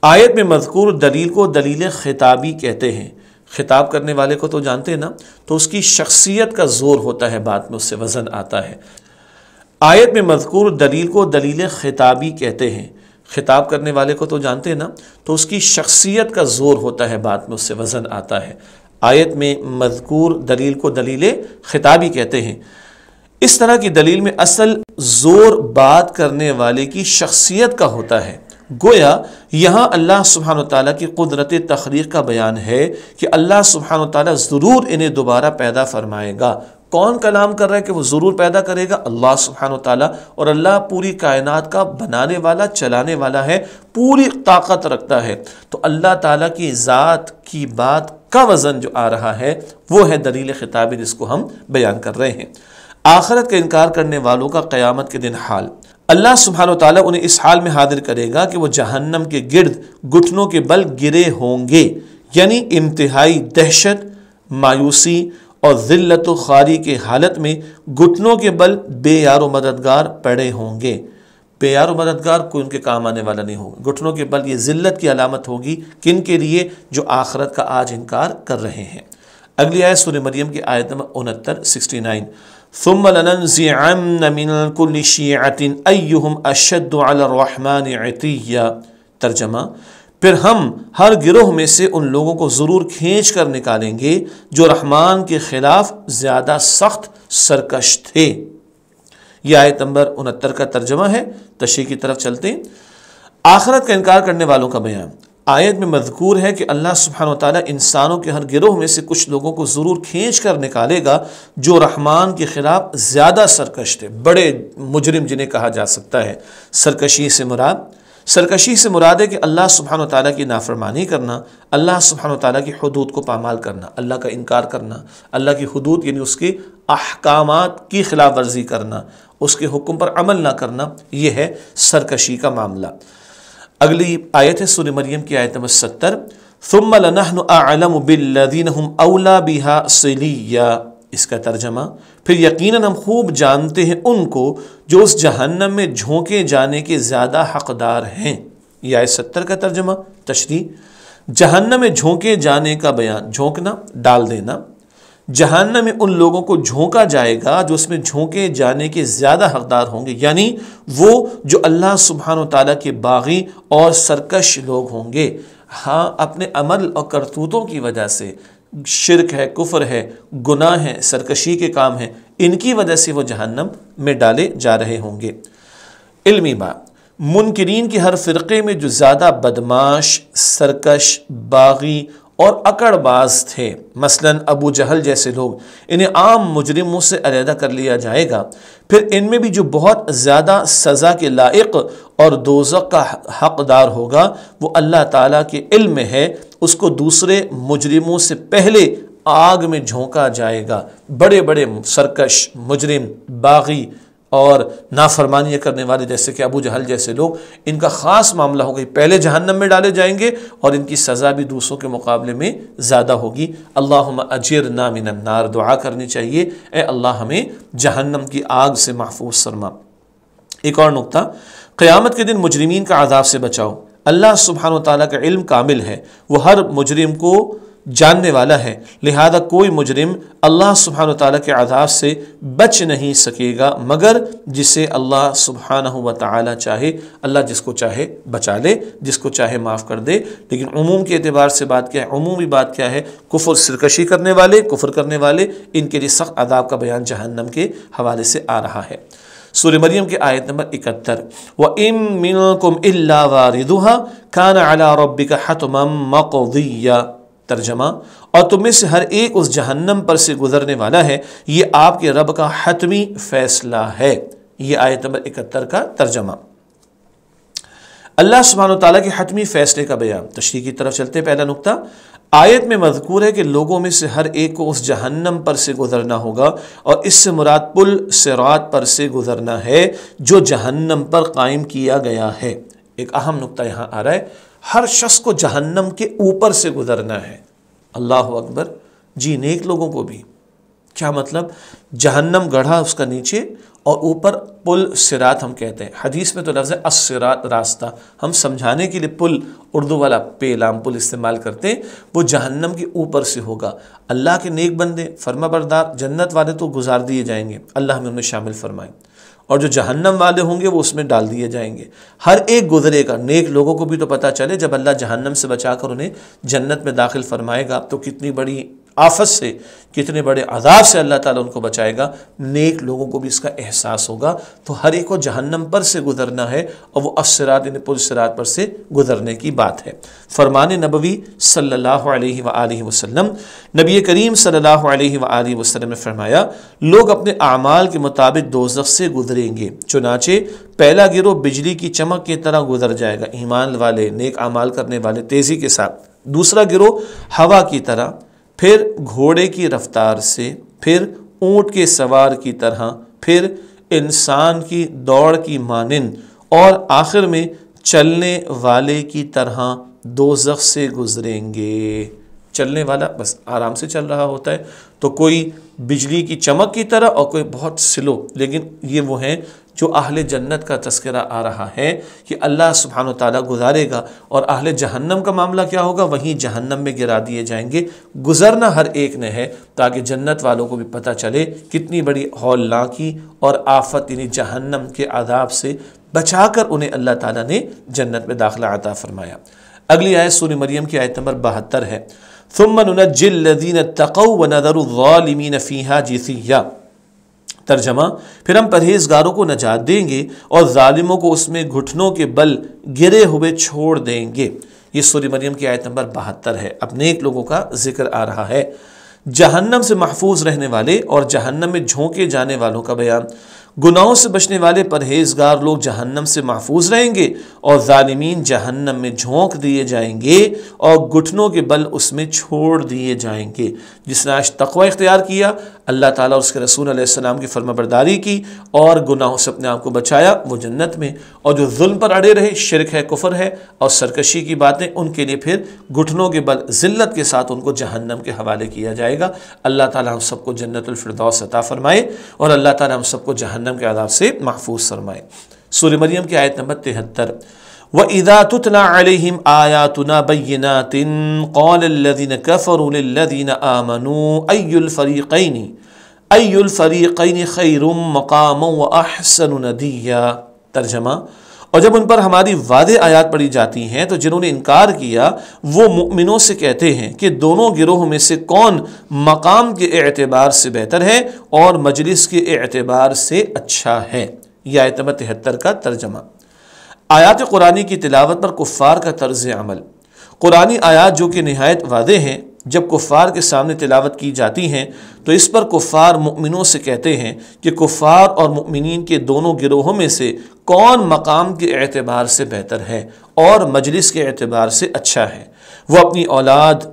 آیت میں مذکور دلیل کو دلیل خطابی کہتے ہیں۔ خطاب کرنے والے کو تو جانتے ہیں نا، تو اس کی شخصیت کا زور ہوتا ہے، بات میں اس سے وزن آتا ہے۔ آیت میں مذکور دلیل کو دلیل خطابی کہتے ہیں۔ خطاب کرنے والے کو تو جانتے ہیں نا، تو اس کی شخصیت کا زور ہوتا ہے، بات میں اس سے وزن آتا ہے۔ آیت میں مذکور دلیل کو دلیل خطابی کہتے ہیں۔ اس طرح کی دلیل میں اصل زور بات کرنے والے کی شخصیت کا ہوتا ہے۔ گویا یہاں اللہ سبحانہ وتعالیٰ کی قدرت تخلیق کا بیان ہے کہ اللہ سبحانہ وتعالیٰ ضرور انہیں دوبارہ پیدا فرمائے گا۔ کون کلام کر رہا ہے کہ وہ ضرور پیدا کرے گا؟ اللہ سبحانہ وتعالیٰ، اور اللہ پوری کائنات کا بنانے والا، چلانے والا ہے، پوری طاقت رکھتا ہے۔ تو اللہ تعالیٰ کی ذات کی بات کا وزن جو آ رہا ہے وہ ہے دلیل خطابی، جس کو ہم بیان کر رہے ہیں۔ آخرت کا انکار کرنے والوں کا قیامت کے دن حال، اللہ سبحانہ وتعالیٰ انہیں اس حال میں حاضر کرے گا کہ وہ جہنم کے گرد گھٹنوں کے بل گرے ہوں گے، یعنی انتہائی دہشت، مایوسی اور ذلت و خواری کے حالت میں گھٹنوں کے بل بے یار و مددگار پڑے ہوں گے۔ بے یار و مددگار کوئی ان کے کام آنے والا نہیں ہوگا۔ گھٹنوں کے بل یہ ذلت کی علامت ہوگی کن کے لیے؟ جو آخرت کا آج انکار کر رہے ہیں۔ اگلی آیت سورہ مریم کی آیت نمبر 69 ثم لننزعن من كل شيعة ايهم اشد على الرحمن عتيا۔ ترجمہ، پھر ہم ہر گروہ میں سے ان لوگوں کو ضرور کھینچ کر نکالیں گے جو رحمان کے خلاف زیادہ سخت سرکش تھے۔ یہ آیت نمبر 69 کا ترجمہ ہے۔ تشریح کی طرف چلتے ہیں۔ آخرت کا انکار کرنے والوں کا بیان۔ آیت میں مذکور ہے کہ اللہ سبحانہ وتعالی انسانوں کے ہر گروہ میں سے کچھ لوگوں کو ضرور کھینچ کر نکالے گا جو رحمان کے خلاف زیادہ سرکش تھے، بڑے مجرم جنہیں کہا جا سکتا ہے۔ سرکشی سے مراد ہے کہ اللہ سبحانہ وتعالی کی نافرمانی کرنا، اللہ سبحانہ وتعالی کی حدود کو پامال کرنا، اللہ کا انکار کرنا، اللہ کی حدود یعنی اس کے احکامات کی خلاف ورزی کرنا، اس کے حکم پر عمل نہ کرنا، یہ ہے سرکشی کا معاملہ۔ اگلی آیت ہے سورہ مریم کی آیت نمبر 70 ثم لنحن اعلم بالذین هم اولا بها صلیا۔ اس کا ترجمہ، پھر یقیناً ہم خوب جانتے ہیں ان کو جو اس جہنم میں جھونکے جانے کے زیادہ حقدار ہیں۔ یہ آیت 70 کا ترجمہ۔ تشریح، جہنم میں جھونکے جانے کا بیان، جھونکنا ڈال دینا، جہنم میں ان لوگوں کو جھونکا جائے گا جو اس میں جھونکے جانے کے زیادہ حقدار ہوں گے، یعنی وہ جو اللہ سبحانہ وتعالیٰ کے باغی اور سرکش لوگ ہوں گے۔ ہاں، اپنے عمل اور کرتوتوں کی وجہ سے، شرک ہے، کفر ہے، گناہ ہے، سرکشی کے کام ہیں، ان کی وجہ سے وہ جہنم میں ڈالے جا رہے ہوں گے۔ علمی بات، منکرین کے ہر فرقے میں جو زیادہ بدماش، سرکش، باغی اور اکڑ باز تھے، مثلا ابو جہل جیسے لوگ، انہیں عام مجرموں سے علیحدہ کر لیا جائے گا۔ پھر ان میں بھی جو بہت زیادہ سزا کے لائق اور دوزخ کا حقدار ہوگا، وہ اللہ تعالیٰ کے علم میں ہے، اس کو دوسرے مجرموں سے پہلے آگ میں جھونکا جائے گا۔ بڑے بڑے سرکش، مجرم، باغی اور نافرمانیاں کرنے والے جیسے کہ ابو جہل جیسے لوگ، ان کا خاص معاملہ ہوگا، پہلے جہنم میں ڈالے جائیں گے اور ان کی سزا بھی دوسروں کے مقابلے میں زیادہ ہوگی۔ اللہم اجرنا من النار، دعا کرنی چاہیے، اے اللہ ہمیں جہنم کی آگ سے محفوظ فرما۔ ایک اور نقطہ، قیامت کے دن مجرمین کا عذاب سے بچاؤ۔ اللہ سبحانہ وتعالیٰ کا علم کامل ہے، وہ ہر مجرم کو جاننے والا ہے، لہذا کوئی مجرم اللہ سبحانہ وتعالیٰ کے عذاب سے بچ نہیں سکے گا مگر جسے اللہ سبحانہ وتعالیٰ چاہے۔ اللہ جس کو چاہے بچا لے، جس کو چاہے معاف کر دے، لیکن عموم کے اعتبار سے بات کیا ہے؟ عمومی بات کیا ہے؟ کفر، سرکشی کرنے والے، کفر کرنے والے، ان کے لیے سخت عذاب کا بیان جہنم کے حوالے سے آ رہا ہے۔ سورہ مریم کی آیت نمبر 71 وَإِن مِّنكُمْ إِلَّا وَارِدُهَا كَانَ عَلَى رَبِّكَ حَتْمًا مَّقْضِيًّا۔ ترجمہ، اور تم میں سے ہر ایک اس جہنم پر سے گزرنے والا ہے، یہ آپ کے رب کا حتمی فیصلہ ہے۔ یہ آیت نمبر 71 کا ترجمہ۔ اللہ سبحانہ وتعالیٰ کے حتمی فیصلے کا بیان۔ تشریح کی طرف چلتے ہیں۔ پہلا نقطہ، آیت میں مذکور ہے کہ لوگوں میں سے ہر ایک کو اس جہنم پر سے گزرنا ہوگا، اور اس سے مراد پل صراط پر سے گزرنا ہے جو جہنم پر قائم کیا گیا ہے۔ ایک اہم نقطہ یہاں آ رہا ہے، ہر شخص کو جہنم کے اوپر سے گزرنا ہے۔ اللہ اکبر، جی نیک لوگوں کو بھی۔ کیا مطلب؟ جہنم گڑھا اس کا نیچے اور اوپر پل صراط ہم کہتے ہیں، حدیث میں تو لفظ ہے الصراط، راستہ، ہم سمجھانے کے لیے پل، اردو والا پیلام پل استعمال کرتے ہیں، وہ جہنم کے اوپر سے ہوگا۔ اللہ کے نیک بندے، فرما بردار، جنت والے تو گزار دیے جائیں گے، اللہ ہمیں انہیں شامل فرمائے، اور جو جہنم والے ہوں گے وہ اس میں ڈال دیے جائیں گے۔ ہر ایک گزرے گا۔ نیک لوگوں کو بھی تو پتہ چلے جب اللہ جہنم سے بچا کر انہیں جنت میں داخل فرمائے گا تو کتنی بڑی آفت سے، کتنے بڑے عذاب سے اللہ تعالیٰ ان کو بچائے گا۔ نیک لوگوں کو بھی اس کا احساس ہوگا، تو ہر ایک کو جہنم پر سے گزرنا ہے، اور وہ الصراط یعنی پل صراط پر سے گزرنے کی بات ہے۔ فرمان نبوی صلی اللہ علیہ وآلہ وسلم، نبی کریم صلی اللہ علیہ وآلہ وسلم نے فرمایا، لوگ اپنے اعمال کے مطابق دوزخ سے گزریں گے، چنانچہ پہلا گروہ بجلی کی چمک کی طرح گزر جائے گا، ایمان والے، نیک اعمال کرنے والے تیزی کے ساتھ۔ دوسرا گروہ ہوا کی طرح، پھر گھوڑے کی رفتار سے، پھر اونٹ کے سوار کی طرح، پھر انسان کی دوڑ کی مانند اور آخر میں چلنے والے کی طرح دوزخ سے گزریں گے۔ چلنے والا بس آرام سے چل رہا ہوتا ہے، تو کوئی بجلی کی چمک کی طرح اور کوئی بہت سلو، لیکن یہ وہ ہیں جو اہل جنت کا تذکرہ آ رہا ہے کہ اللہ سبحانہ وتعالیٰ گزارے گا، اور اہل جہنم کا معاملہ کیا ہوگا؟ وہیں جہنم میں گرا دیے جائیں گے۔ گزرنا ہر ایک نے ہے تاکہ جنت والوں کو بھی پتہ چلے کتنی بڑی ہولناکی اور آفت یعنی جہنم کے عذاب سے بچا کر انہیں اللہ تعالیٰ نے جنت میں داخلہ عطا فرمایا۔ اگلی آیت سورہ مریم کی آیت نمبر 72 ہے، ثم ننجی الذین اتقوا ونذر الظالمین فیہا جثیا۔ ترجمہ، پھر ہم پرہیزگاروں کو نجات دیں گے اور ظالموں کو اس میں گھٹنوں کے بل گرے ہوئے چھوڑ دیں گے۔ یہ سورہ مریم کی آیت نمبر 72 ہے۔ اب نیک لوگوں کا ذکر آ رہا ہے، جہنم سے محفوظ رہنے والے اور جہنم میں جھونکے جانے والوں کا بیان۔ گناہوں سے بچنے والے پرہیزگار لوگ جہنم سے محفوظ رہیں گے اور ظالمین جہنم میں جھونک دیے جائیں گے اور گھٹنوں کے بل اس میں چھوڑ دیے جائیں گے۔ جس نے آج تقوی اختیار کیا، اللہ تعالیٰ اور اس کے رسول علیہ السلام کی فرما برداری کی اور گناہوں سے اپنے آپ کو بچایا، وہ جنت میں، اور جو ظلم پر اڑے رہے، شرک ہے، کفر ہے اور سرکشی کی باتیں، ان کے لیے پھر گھٹنوں کے بل ذلت کے ساتھ ان کو جہنم کے حوالے کیا جائے گا۔ اللہ تعالیٰ ہم سب کو جنت الفردوس عطا فرمائے اور اللہ تعالیٰ ہم سب کو جہنم کے عذاب سے محفوظ فرمائے۔ سورہ مریم کی آیت نمبر 73، وَإِذَا تُتْلَى عَلَيْهِمْ آيَاتُنَا بَيِّنَاتٍ قَالَ الَّذِينَ كَفَرُوا لِلَّذِينَ آمَنُوا أَيُّ الْفَرِيقَيْنِ خَيْرٌ مَقَامًا وَأَحْسَنُ نَدِيًّا۔ ترجمہ، اور جب ان پر ہماری واضح آیات پڑھی جاتی ہیں تو جنہوں نے انکار کیا وہ مؤمنوں سے کہتے ہیں کہ دونوں گروہ میں سے کون مقام کے اعتبار سے بہتر ہے اور مجلس کے اعتبار سے اچھا ہے۔ یہ آیت نمبر 73 کا ترجمہ۔ آیات قرآنی کی تلاوت پر کفار کا طرز عمل۔ قرآنی آیات جو کہ نہایت واضح ہیں، جب کفار کے سامنے تلاوت کی جاتی ہیں تو اس پر کفار مؤمنوں سے کہتے ہیں کہ کفار اور مؤمنین کے دونوں گروہوں میں سے کون مقام کے اعتبار سے بہتر ہے اور مجلس کے اعتبار سے اچھا ہے۔ وہ اپنی اولاد،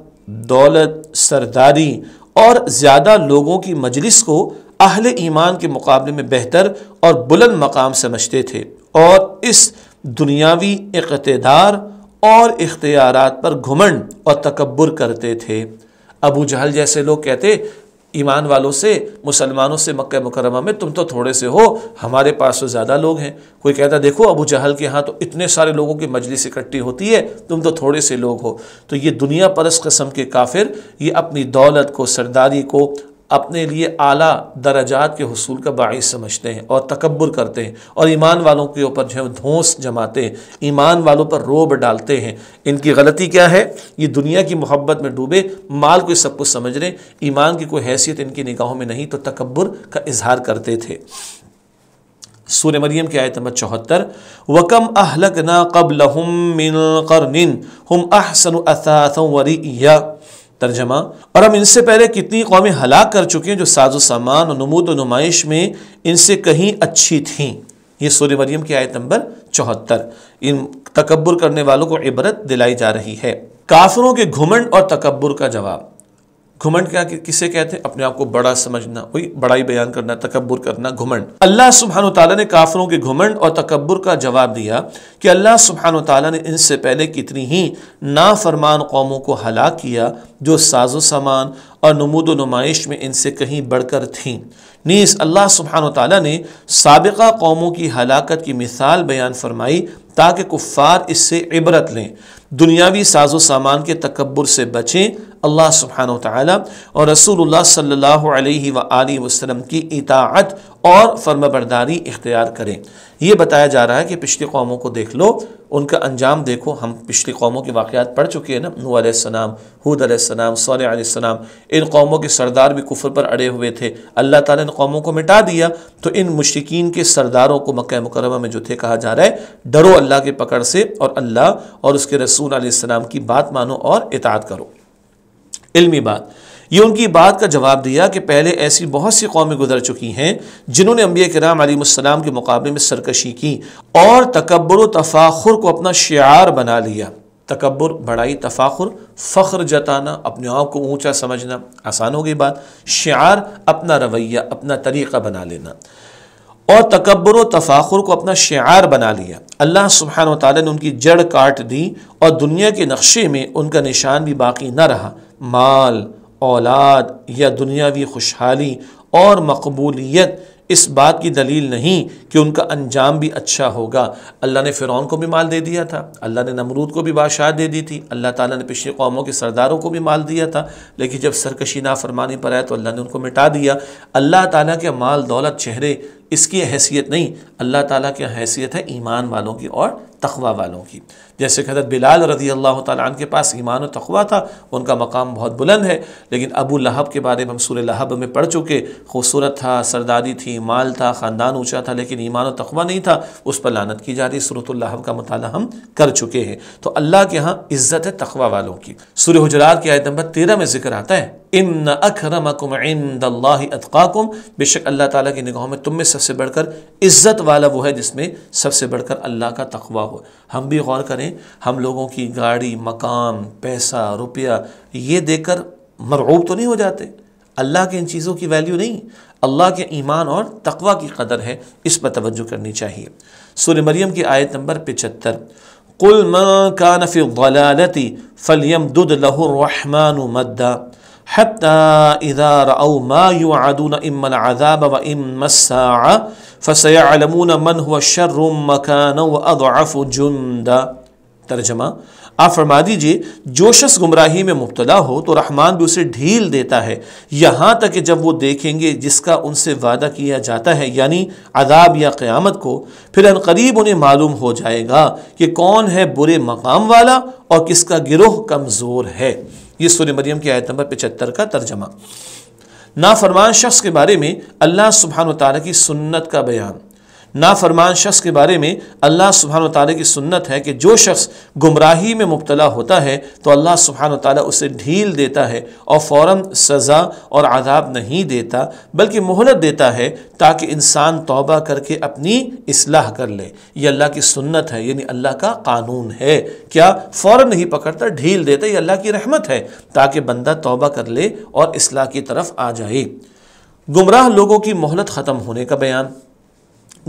دولت، سرداری اور زیادہ لوگوں کی مجلس کو اہل ایمان کے مقابلے میں بہتر اور بلند مقام سمجھتے تھے اور اس دنیاوی اقتدار اور اختیارات پر گھمنڈ اور تکبر کرتے تھے۔ ابو جہل جیسے لوگ کہتے ایمان والوں سے، مسلمانوں سے مکہ مکرمہ میں، تم تو تھوڑے سے ہو، ہمارے پاس تو زیادہ لوگ ہیں۔ کوئی کہتا دیکھو ابو جہل کے ہاں تو اتنے سارے لوگوں کی مجلس اکٹھی ہوتی ہے، تم تو تھوڑے سے لوگ ہو۔ تو یہ دنیا پرست قسم کے کافر یہ اپنی دولت کو، سرداری کو اپنے لیے اعلیٰ درجات کے حصول کا باعث سمجھتے ہیں اور تکبر کرتے ہیں اور ایمان والوں کے اوپر جو ہے دھونس جماتے ہیں، ایمان والوں پر روب ڈالتے ہیں۔ ان کی غلطی کیا ہے؟ یہ دنیا کی محبت میں ڈوبے، مال کو سب کچھ سمجھ رہے، ایمان کی کوئی حیثیت ان کی نگاہوں میں نہیں، تو تکبر کا اظہار کرتے تھے۔ سورہ مریم کی آیت نمبر 74، وَكَمْ أَهْلَكْنَا قَبْلَهُمْ مِنْ قَرْنٍ هُمْ أَحْسَنُ أَثَاثًا وَرِئِيًّا۔ ترجمہ، اور ہم ان سے پہلے کتنی قومیں ہلاک کر چکے ہیں جو ساز و سامان اور نمود و نمائش میں ان سے کہیں اچھی تھیں۔ یہ سورہ مریم کی آیت نمبر 74۔ ان تکبر کرنے والوں کو عبرت دلائی جا رہی ہے۔ کافروں کے گھمنڈ اور تکبر کا جواب۔ گھمنڈ کیا کسے کہتے ہیں؟ اپنے آپ کو بڑا سمجھنا، وہی بڑائی بیان کرنا، تکبر کرنا، گھمنڈ۔ اللہ سبحانہ وتعالیٰ نے کافروں کے گھمنڈ اور تکبر کا جواب دیا کہ اللہ سبحانہ وتعالیٰ نے ان سے پہلے کتنی ہی نافرمان قوموں کو ہلاک کیا جو ساز و سامان اور نمود و نمائش میں ان سے کہیں بڑھ کر تھیں۔ نیز اللہ سبحانہ وتعالیٰ نے سابقہ قوموں کی ہلاکت کی مثال بیان فرمائی تاکہ کفار اس سے عبرت لیں، دنیاوی ساز و سامان کے تکبر سے بچیں، اللہ سبحانہ وتعالی اور رسول اللہ صلی اللہ علیہ وآلہ وسلم کی اطاعت اور فرمانبرداری اختیار کریں۔ یہ بتایا جا رہا ہے کہ پچھلی قوموں کو دیکھ لو، ان کا انجام دیکھو۔ ہم پچھلی قوموں کے واقعات پڑھ چکے ہیں نا، نوح علیہ السلام، ہود علیہ السلام، صالح علیہ السلام۔ ان قوموں کے سردار بھی کفر پر اڑے ہوئے تھے، اللہ تعالیٰ نے قوموں کو مٹا دیا۔ تو ان مشرکین کے سرداروں کو مکہ مکرمہ میں جو تھے کہا جا رہا ہے ڈرو اللہ کے پکڑ سے اور اللہ اور اس کے رسول علیہ السلام کی بات مانو اور اطاعت کرو۔ علمی بات، یہ ان کی بات کا جواب دیا کہ پہلے ایسی بہت سی قومیں گزر چکی ہیں جنہوں نے انبیاء کرام علیہ السلام کے مقابلے میں سرکشی کی اور تکبر و تفاخر کو اپنا شعار بنا لیا۔ تکبر، بڑائی، تفاخر، فخر جتانا، اپنے آپ کو اونچا سمجھنا، آسان ہو گئی بات۔ شعار، اپنا رویہ، اپنا طریقہ بنا لینا۔ اور تکبر و تفاخر کو اپنا شعار بنا لیا، اللہ سبحانہ و تعالیٰ نے ان کی جڑ کاٹ دی اور دنیا کے نقشے میں ان کا نشان بھی باقی نہ رہا۔ مال، اولاد یا دنیاوی خوشحالی اور مقبولیت اس بات کی دلیل نہیں کہ ان کا انجام بھی اچھا ہوگا۔ اللہ نے فرعون کو بھی مال دے دیا تھا، اللہ نے نمرود کو بھی بادشاہت دے دی تھی، اللہ تعالیٰ نے پچھلی قوموں کے سرداروں کو بھی مال دیا تھا، لیکن جب سرکشی نافرمانی پر آئے تو اللہ نے ان کو مٹا دیا۔ اللہ تعالیٰ کے مال دولت چہرے اس کی حیثیت نہیں، اللہ تعالیٰ کی حیثیت ہے ایمان والوں کی اور تقوی والوں کی۔ جیسے کہ حضرت بلال رضی اللہ تعالیٰ عنہ کے پاس ایمان و تقوی تھا، ان کا مقام بہت بلند ہے، لیکن ابو لہب کے بارے میں ہم سورہ لہب میں پڑھ چکے، خوبصورت تھا، سرداری تھی، مال تھا، خاندان اونچا تھا، لیکن ایمان و تقوی نہیں تھا، اس پر لعنت کی جا رہی۔ سورۃ اللہب کا مطالعہ ہم کر چکے ہیں۔ تو اللہ کے ہاں عزت ہے تقوی والوں کی۔ سورہ حجرات کی آیت نمبر 13 میں ذکر آتا ہے، ان اکرمکم عند اللہ اتقاکم، بے شک اللہ تعالیٰ کی نگاہوں میں تم میں سب سے بڑھ کر عزت والا وہ ہے جس میں سب سے بڑھ کر اللہ کا تقوی ہو۔ ہم بھی غور کریں، ہم لوگوں کی گاڑی، مقام، پیسہ، روپیہ یہ دیکھ کر مرعوب تو نہیں ہو جاتے؟ اللہ کے ان چیزوں کی ویلیو نہیں، اللہ کے ایمان اور تقوی کی قدر ہے، اس پر توجہ کرنی چاہیے۔ سورہ مریم کی آیت نمبر 75، قُلْ مَنْ كَانَ فِي الضَّلَالَةِ فَلْيَمْدُدْ لَهُ الرَّحْمَنُ مَدًّا حَتَّى إِذَا رَأَوْا مَا يُوعَدُونَ إِمَّا الْعَذَابَ وَإِمَّا السَّاعَةَ فَسَيَعْلَمُونَ مَنْ هُوَ شَرٌّ مَكَانًا وَأَضْعَفُ جُنْدًا۔ ترجمہ، آپ فرما دیجئے جو شخص گمراہی میں مبتلا ہو تو رحمان بھی اسے ڈھیل دیتا ہے یہاں تک کہ جب وہ دیکھیں گے جس کا ان سے وعدہ کیا جاتا ہے، یعنی عذاب یا قیامت کو، پھر ان قریب انہیں معلوم ہو جائے گا کہ کون ہے برے مقام والا اور کس کا گروہ کمزور ہے۔ یہ سورہ مریم کی آیت نمبر 75 کا ترجمہ۔ نافرمان شخص کے بارے میں اللہ سبحانہ وتعالی کی سنت کا بیان۔ نافرمان شخص کے بارے میں اللہ سبحانہ وتعالی کی سنت ہے کہ جو شخص گمراہی میں مبتلا ہوتا ہے تو اللہ سبحانہ وتعالی اسے ڈھیل دیتا ہے اور فوراً سزا اور عذاب نہیں دیتا، بلکہ مہلت دیتا ہے تاکہ انسان توبہ کر کے اپنی اصلاح کر لے۔ یہ اللہ کی سنت ہے، یعنی اللہ کا قانون ہے۔ کیا فوراً نہیں پکڑتا، ڈھیل دیتا، یہ اللہ کی رحمت ہے تاکہ بندہ توبہ کر لے اور اصلاح کی طرف آ جائے۔ گمراہ لوگوں کی مہلت ختم ہونے کا بیان۔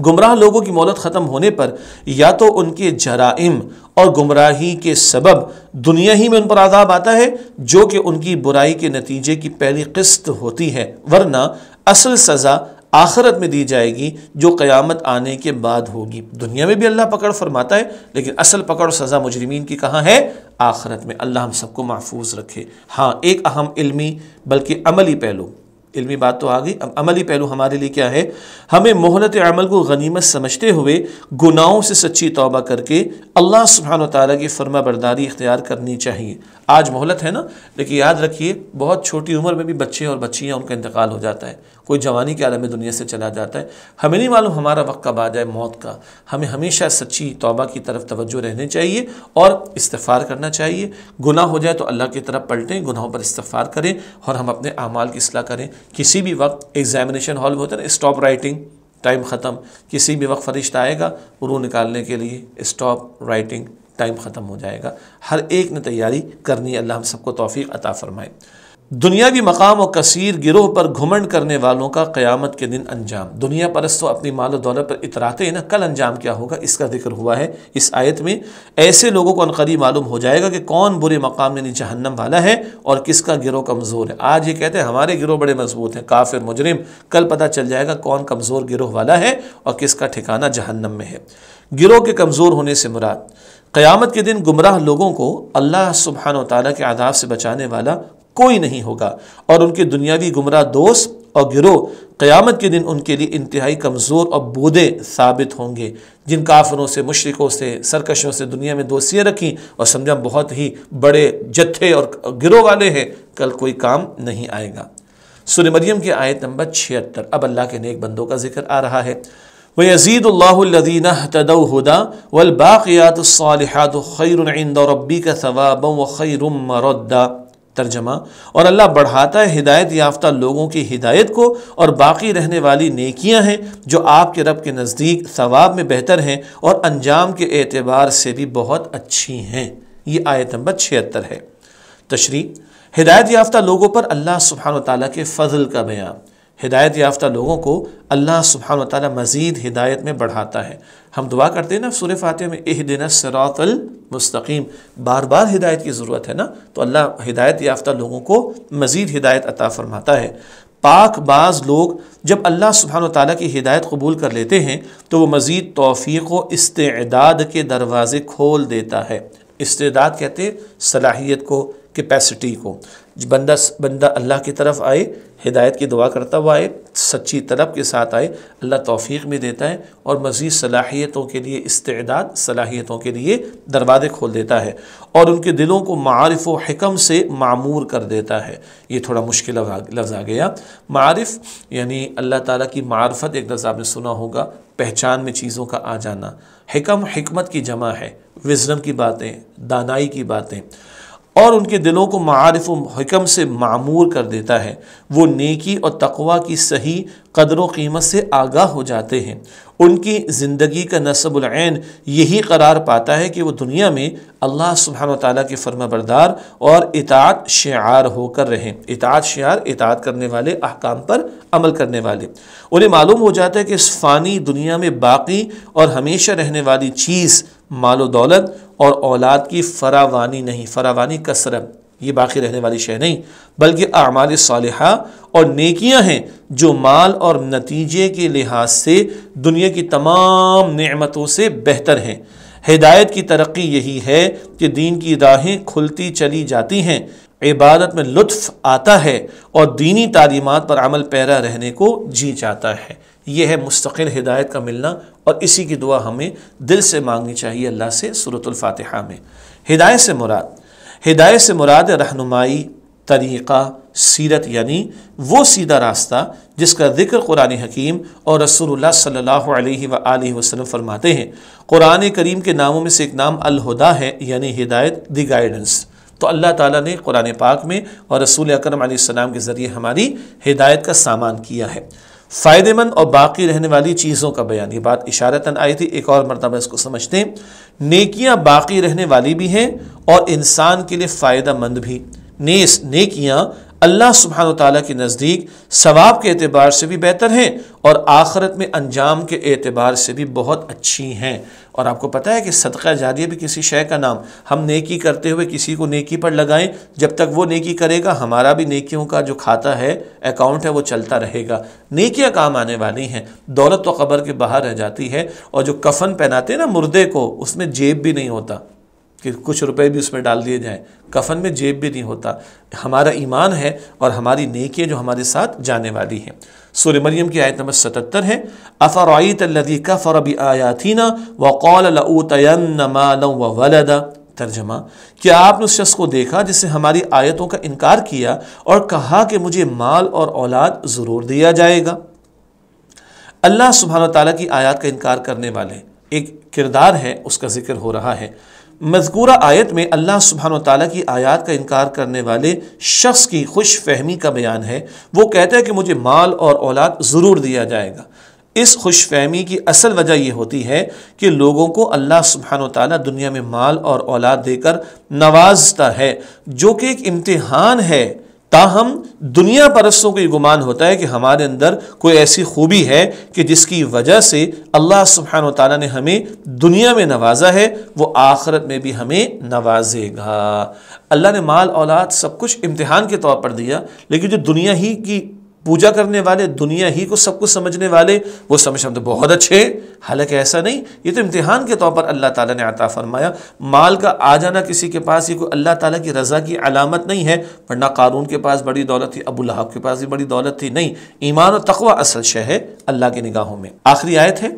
گمراہ لوگوں کی مہلت ختم ہونے پر یا تو ان کے جرائم اور گمراہی کے سبب دنیا ہی میں ان پر عذاب آتا ہے جو کہ ان کی برائی کے نتیجے کی پہلی قسط ہوتی ہے، ورنہ اصل سزا آخرت میں دی جائے گی جو قیامت آنے کے بعد ہوگی۔ دنیا میں بھی اللہ پکڑ فرماتا ہے، لیکن اصل پکڑ اور سزا مجرمین کی کہاں ہے؟ آخرت میں۔ اللہ ہم سب کو محفوظ رکھے۔ ہاں، ایک اہم علمی بلکہ عملی پہلو، علمی بات تو آ گئی، اب عملی پہلو ہمارے لیے کیا ہے؟ ہمیں مہلت عمل کو غنیمت سمجھتے ہوئے گناہوں سے سچی توبہ کر کے اللہ سبحانہ وتعالیٰ کی فرما برداری اختیار کرنی چاہیے۔ آج مہلت ہے نا، لیکن یاد رکھیے بہت چھوٹی عمر میں بھی بچے اور بچیاں ان کا انتقال ہو جاتا ہے، کوئی جوانی کے عالم دنیا سے چلا جاتا ہے۔ ہمیں نہیں معلوم ہمارا وقت کب آ جائے موت کا۔ ہمیں ہمیشہ سچی توبہ کی طرف توجہ رہنی چاہیے اور استغفار کرنا چاہیے۔ گناہ ہو جائے تو اللہ کی طرف پلٹیں، گناہوں پر استغفار کریں اور ہم اپنے اعمال کی اصلاح کریں۔ کسی بھی وقت ایگزامینیشن ہال میں ہوتا ہے نا، اسٹاپ رائٹنگ، ٹائم ختم، کسی بھی وقت فرشتہ آئے گا روح نکالنے کے لیے، اسٹاپ رائٹنگ، ٹائم ختم ہو جائے گا۔ ہر ایک نے تیاری کرنی ہے، اللہ ہم سب کو توفیق عطا فرمائے۔ دنیاوی مقام و کثیر گروہ پر گھمنڈ کرنے والوں کا قیامت کے دن انجام۔ دنیا پرست تو اپنی مال و دولت پر اتراتے ہیں نا، کل انجام کیا ہوگا اس کا ذکر ہوا ہے اس آیت میں۔ ایسے لوگوں کو عنقریب معلوم ہو جائے گا کہ کون برے مقام یعنی جہنم والا ہے اور کس کا گروہ کمزور ہے۔ آج یہ کہتے ہیں ہمارے گروہ بڑے مضبوط ہیں، کافر مجرم، کل پتہ چل جائے گا کون کمزور گروہ والا ہے اور کس کا ٹھکانہ جہنم میں ہے۔ گروہ کے کمزور ہونے سے مراد قیامت کے دن گمراہ لوگوں کو اللہ سبحانہ وتعالیٰ کے عذاب سے بچانے والا کوئی نہیں ہوگا، اور ان کے دنیاوی گمراہ دوست اور گروہ قیامت کے دن ان کے لیے انتہائی کمزور اور بودے ثابت ہوں گے۔ جن کافروں سے، مشرکوں سے، سرکشوں سے دنیا میں دوستیاں رکھیں اور سمجھا بہت ہی بڑے جتھے اور گروہ والے ہیں، کل کوئی کام نہیں آئے گا۔ سورہ مریم کی آیت نمبر 76۔ اب اللہ کے نیک بندوں کا ذکر آ رہا ہے۔ وَيَزِيدُ اللَّهُ الَّذِينَ اهْتَدَوْا هُدًى وَالْبَاقِيَاتُ الصَّالِحَاتُ خَيْرٌ عِندَ رَبِّكَ ثَوَابًا وَخَيْرٌ مَّرَدًّا۔ ترجمہ، اور اللہ بڑھاتا ہے ہدایت یافتہ لوگوں کی ہدایت کو، اور باقی رہنے والی نیکیاں ہیں جو آپ کے رب کے نزدیک ثواب میں بہتر ہیں اور انجام کے اعتبار سے بھی بہت اچھی ہیں۔ یہ آیت نمبر 76 ہے۔ تشریح: ہدایت یافتہ لوگوں پر اللہ سبحانہ وتعالیٰ کے فضل کا بیان۔ ہدایت یافتہ لوگوں کو اللہ سبحانہ وتعالی مزید ہدایت میں بڑھاتا ہے۔ ہم دعا کرتے ہیں نا سورہ فاتحہ میں اہدنا الصراط المستقیم، بار بار ہدایت کی ضرورت ہے نا، تو اللہ ہدایت یافتہ لوگوں کو مزید ہدایت عطا فرماتا ہے۔ پاک باز لوگ جب اللہ سبحانہ وتعالی کی ہدایت قبول کر لیتے ہیں تو وہ مزید توفیق و استعداد کے دروازے کھول دیتا ہے۔ استعداد کہتے ہیں صلاحیت کو، کیپیسٹی کو۔ بندہ اللہ کی طرف آئے، ہدایت کی دعا کرتا ہوا آئے، سچی طلب کے ساتھ آئے، اللہ توفیق بھی دیتا ہے اور مزید صلاحیتوں کے لیے استعداد، صلاحیتوں کے لیے دروازے کھول دیتا ہے اور ان کے دلوں کو معارف و حکم سے معمور کر دیتا ہے۔ یہ تھوڑا مشکل لفظ آ گیا۔ معارف یعنی اللہ تعالیٰ کی معرفت، ایک لفظ آپ نے سنا ہوگا، پہچان میں چیزوں کا آ جانا۔ حکم حکمت کی جمع ہے، وزڈم کی باتیں، دانائی کی باتیں، اور ان کے دلوں کو معارف و حکم سے معمور کر دیتا ہے۔ وہ نیکی اور تقوی کی صحیح قدر و قیمت سے آگاہ ہو جاتے ہیں۔ ان کی زندگی کا نصب العین یہی قرار پاتا ہے کہ وہ دنیا میں اللہ سبحانہ وتعالیٰ کے فرما بردار اور اطاعت شعار ہو کر رہیں۔ اطاعت شعار، اطاعت کرنے والے، احکام پر عمل کرنے والے۔ انہیں معلوم ہو جاتا ہے کہ اس فانی دنیا میں باقی اور ہمیشہ رہنے والی چیز مال و دولت اور اولاد کی فراوانی نہیں، فراوانی کثرت، یہ باقی رہنے والی شے نہیں، بلکہ اعمال صالحہ اور نیکیاں ہیں جو مال اور نتیجے کے لحاظ سے دنیا کی تمام نعمتوں سے بہتر ہیں۔ ہدایت کی ترقی یہی ہے کہ دین کی راہیں کھلتی چلی جاتی ہیں، عبادت میں لطف آتا ہے اور دینی تعلیمات پر عمل پیرا رہنے کو جی چاہتا ہے۔ یہ ہے مستقل ہدایت کا ملنا، اور اسی کی دعا ہمیں دل سے مانگنی چاہیے اللہ سے سورۃ الفاتحہ میں۔ ہدایت سے مراد رہنمائی، طریقہ، سیرت، یعنی وہ سیدھا راستہ جس کا ذکر قرآن حکیم اور رسول اللہ صلی اللہ علیہ وآلہ وسلم فرماتے ہیں۔ قرآن کریم کے ناموں میں سے ایک نام الہدا ہے، یعنی ہدایت، دی گائیڈنس۔ تو اللہ تعالیٰ نے قرآن پاک میں اور رسول اکرم علیہ السلام کے ذریعے ہماری ہدایت کا سامان کیا ہے۔ فائدہ مند اور باقی رہنے والی چیزوں کا بیان، یہ بات اشارتاً آئی تھی، ایک اور مرتبہ اس کو سمجھتے ہیں۔ نیکیاں باقی رہنے والی بھی ہیں اور انسان کے لیے فائدہ مند بھی۔ نیکیاں اللہ سبحانہ وتعالیٰ کے نزدیک ثواب کے اعتبار سے بھی بہتر ہیں اور آخرت میں انجام کے اعتبار سے بھی بہت اچھی ہیں۔ اور آپ کو پتہ ہے کہ صدقہ جاریہ بھی کسی شے کا نام، ہم نیکی کرتے ہوئے کسی کو نیکی پر لگائیں، جب تک وہ نیکی کرے گا ہمارا بھی نیکیوں کا جو کھاتا ہے، اکاؤنٹ ہے، وہ چلتا رہے گا۔ نیکیاں کام آنے والی ہیں۔ دولت تو قبر کے باہر رہ جاتی ہے، اور جو کفن پہناتے ہیں نا مردے کو، اس میں جیب بھی نہیں ہوتا کہ کچھ روپے بھی اس میں ڈال دیے جائیں، کفن میں جیب بھی نہیں ہوتا۔ ہمارا ایمان ہے اور ہماری نیکیاں جو ہمارے ساتھ جانے والی ہیں۔ سورہ مریم کی آیت نمبر 77 ہے، افرأیت الذی کفر بآیاتنا وقال لأوتین مالا وولدا۔ ترجمہ، کیا آپ نے اس شخص کو دیکھا جس نے ہماری آیتوں کا انکار کیا اور کہا کہ مجھے مال اور اولاد ضرور دیا جائے گا؟ اللہ سبحانہ تعالیٰ کی آیات کا انکار کرنے والے ایک کردار ہے، اس کا ذکر ہو رہا ہے۔ مذکورہ آیت میں اللہ سبحانہ وتعالیٰ کی آیات کا انکار کرنے والے شخص کی خوش فہمی کا بیان ہے۔ وہ کہتا ہے کہ مجھے مال اور اولاد ضرور دیا جائے گا۔ اس خوش فہمی کی اصل وجہ یہ ہوتی ہے کہ لوگوں کو اللہ سبحانہ وتعالیٰ دنیا میں مال اور اولاد دے کر نوازتا ہے، جو کہ ایک امتحان ہے۔ تاہم دنیا پرستوں کو یہ گمان ہوتا ہے کہ ہمارے اندر کوئی ایسی خوبی ہے کہ جس کی وجہ سے اللہ سبحانہ وتعالیٰ نے ہمیں دنیا میں نوازا ہے، وہ آخرت میں بھی ہمیں نوازے گا۔ اللہ نے مال اولاد سب کچھ امتحان کے طور پر دیا، لیکن جو دنیا ہی کی پوجا کرنے والے، دنیا ہی کو سب کچھ سمجھنے والے، وہ سمجھتے بہت اچھے، حالانکہ ایسا نہیں، یہ تو امتحان کے طور پر اللہ تعالیٰ نے عطا فرمایا۔ مال کا آ جانا کسی کے پاس یہ کوئی اللہ تعالیٰ کی رضا کی علامت نہیں ہے، ورنہ قارون کے پاس بڑی دولت تھی، ابو لہب کے پاس بھی بڑی دولت تھی، نہیں، ایمان و تقوی اصل شے ہے اللہ کی نگاہوں میں۔ آخری آیت ہے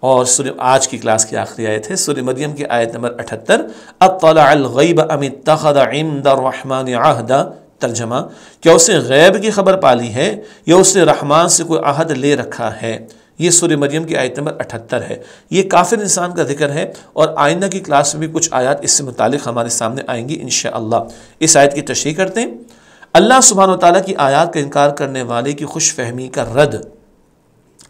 اور آج کی کلاس کی آخری آیت ہے، سورہ مریم کی آیت نمبر 78، اطلع الغیب ام اتخذ عند الرحمن عہدا۔ ترجمہ، کیا اس نے غیب کی خبر پالی ہے یا اس نے رحمان سے کوئی عہد لے رکھا ہے؟ یہ سورہ مریم کی آیت نمبر 78 ہے۔ یہ کافر انسان کا ذکر ہے، اور آئندہ کی کلاس میں بھی کچھ آیات اس سے متعلق ہمارے سامنے آئیں گی انشاءاللہ۔ اس آیت کی تشریح کرتے ہیں۔ اللہ سبحانہ وتعالیٰ کی آیات کا انکار کرنے والے کی خوش فہمی کا رد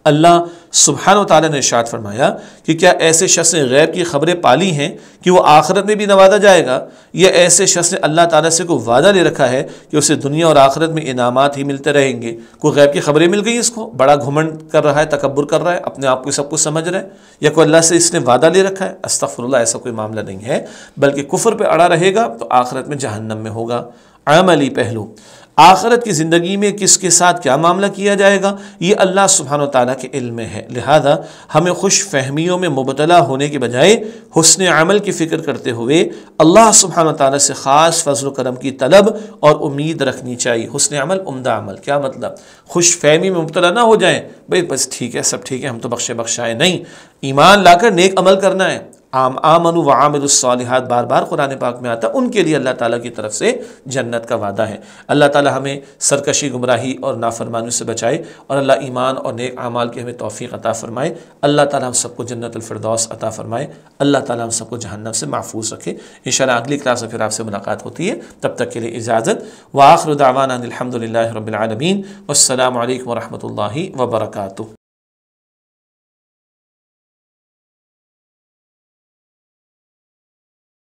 اللہ سبحانہ و تعالیٰ نے ارشاد فرمایا کہ کیا ایسے شخص نے غیب کی خبریں پالی ہیں کہ وہ آخرت میں بھی نوازا جائے گا، یا ایسے شخص نے اللہ تعالیٰ سے کوئی وعدہ لے رکھا ہے کہ اسے دنیا اور آخرت میں انعامات ہی ملتے رہیں گے؟ کوئی غیب کی خبریں مل گئی اس کو، بڑا گھمنڈ کر رہا ہے، تکبر کر رہا ہے، اپنے آپ کو سب کچھ سمجھ رہا ہے، یا کوئی اللہ سے اس نے وعدہ لے رکھا ہے؟ استغفر اللہ، ایسا کوئی معاملہ نہیں ہے، بلکہ کفر پہ اڑا رہے گا تو آخرت میں جہنم میں ہوگا۔ عملی پہلو، آخرت کی زندگی میں کس کے ساتھ کیا معاملہ کیا جائے گا یہ اللہ سبحانہ و تعالیٰ کے علم میں ہے، لہذا ہمیں خوش فہمیوں میں مبتلا ہونے کے بجائے حسن عمل کی فکر کرتے ہوئے اللہ سبحانہ و تعالیٰ سے خاص فضل و کرم کی طلب اور امید رکھنی چاہیے۔ حسن عمل، عمدہ عمل، کیا مطلب؟ خوش فہمی میں مبتلا نہ ہو جائیں، بھئی بس ٹھیک ہے، سب ٹھیک ہے، ہم تو بخشے بخشائے، نہیں، ایمان لا کر نیک عمل کرنا ہے۔ آمنوا وعاملوا الصالحات بار بار قرآن پاک میں آتا ہے، ان کے لیے اللہ تعالیٰ کی طرف سے جنت کا وعدہ ہے۔ اللہ تعالیٰ ہمیں سرکشی، گمراہی اور نافرمانی سے بچائے، اور اللہ ایمان اور نیک اعمال کی ہمیں توفیق عطا فرمائے۔ اللہ تعالیٰ ہم سب کو جنت الفردوس عطا فرمائے، اللہ تعالیٰ ہم سب کو جہنم سے محفوظ رکھے۔ انشاءاللہ اگلی کلاس میں پھر آپ سے ملاقات ہوتی ہے، تب تک کے لیے اجازت، وآخر دعوانا الحمد للہ رب العالمین، والسلام علیکم ورحمۃ اللہ وبرکاتہ۔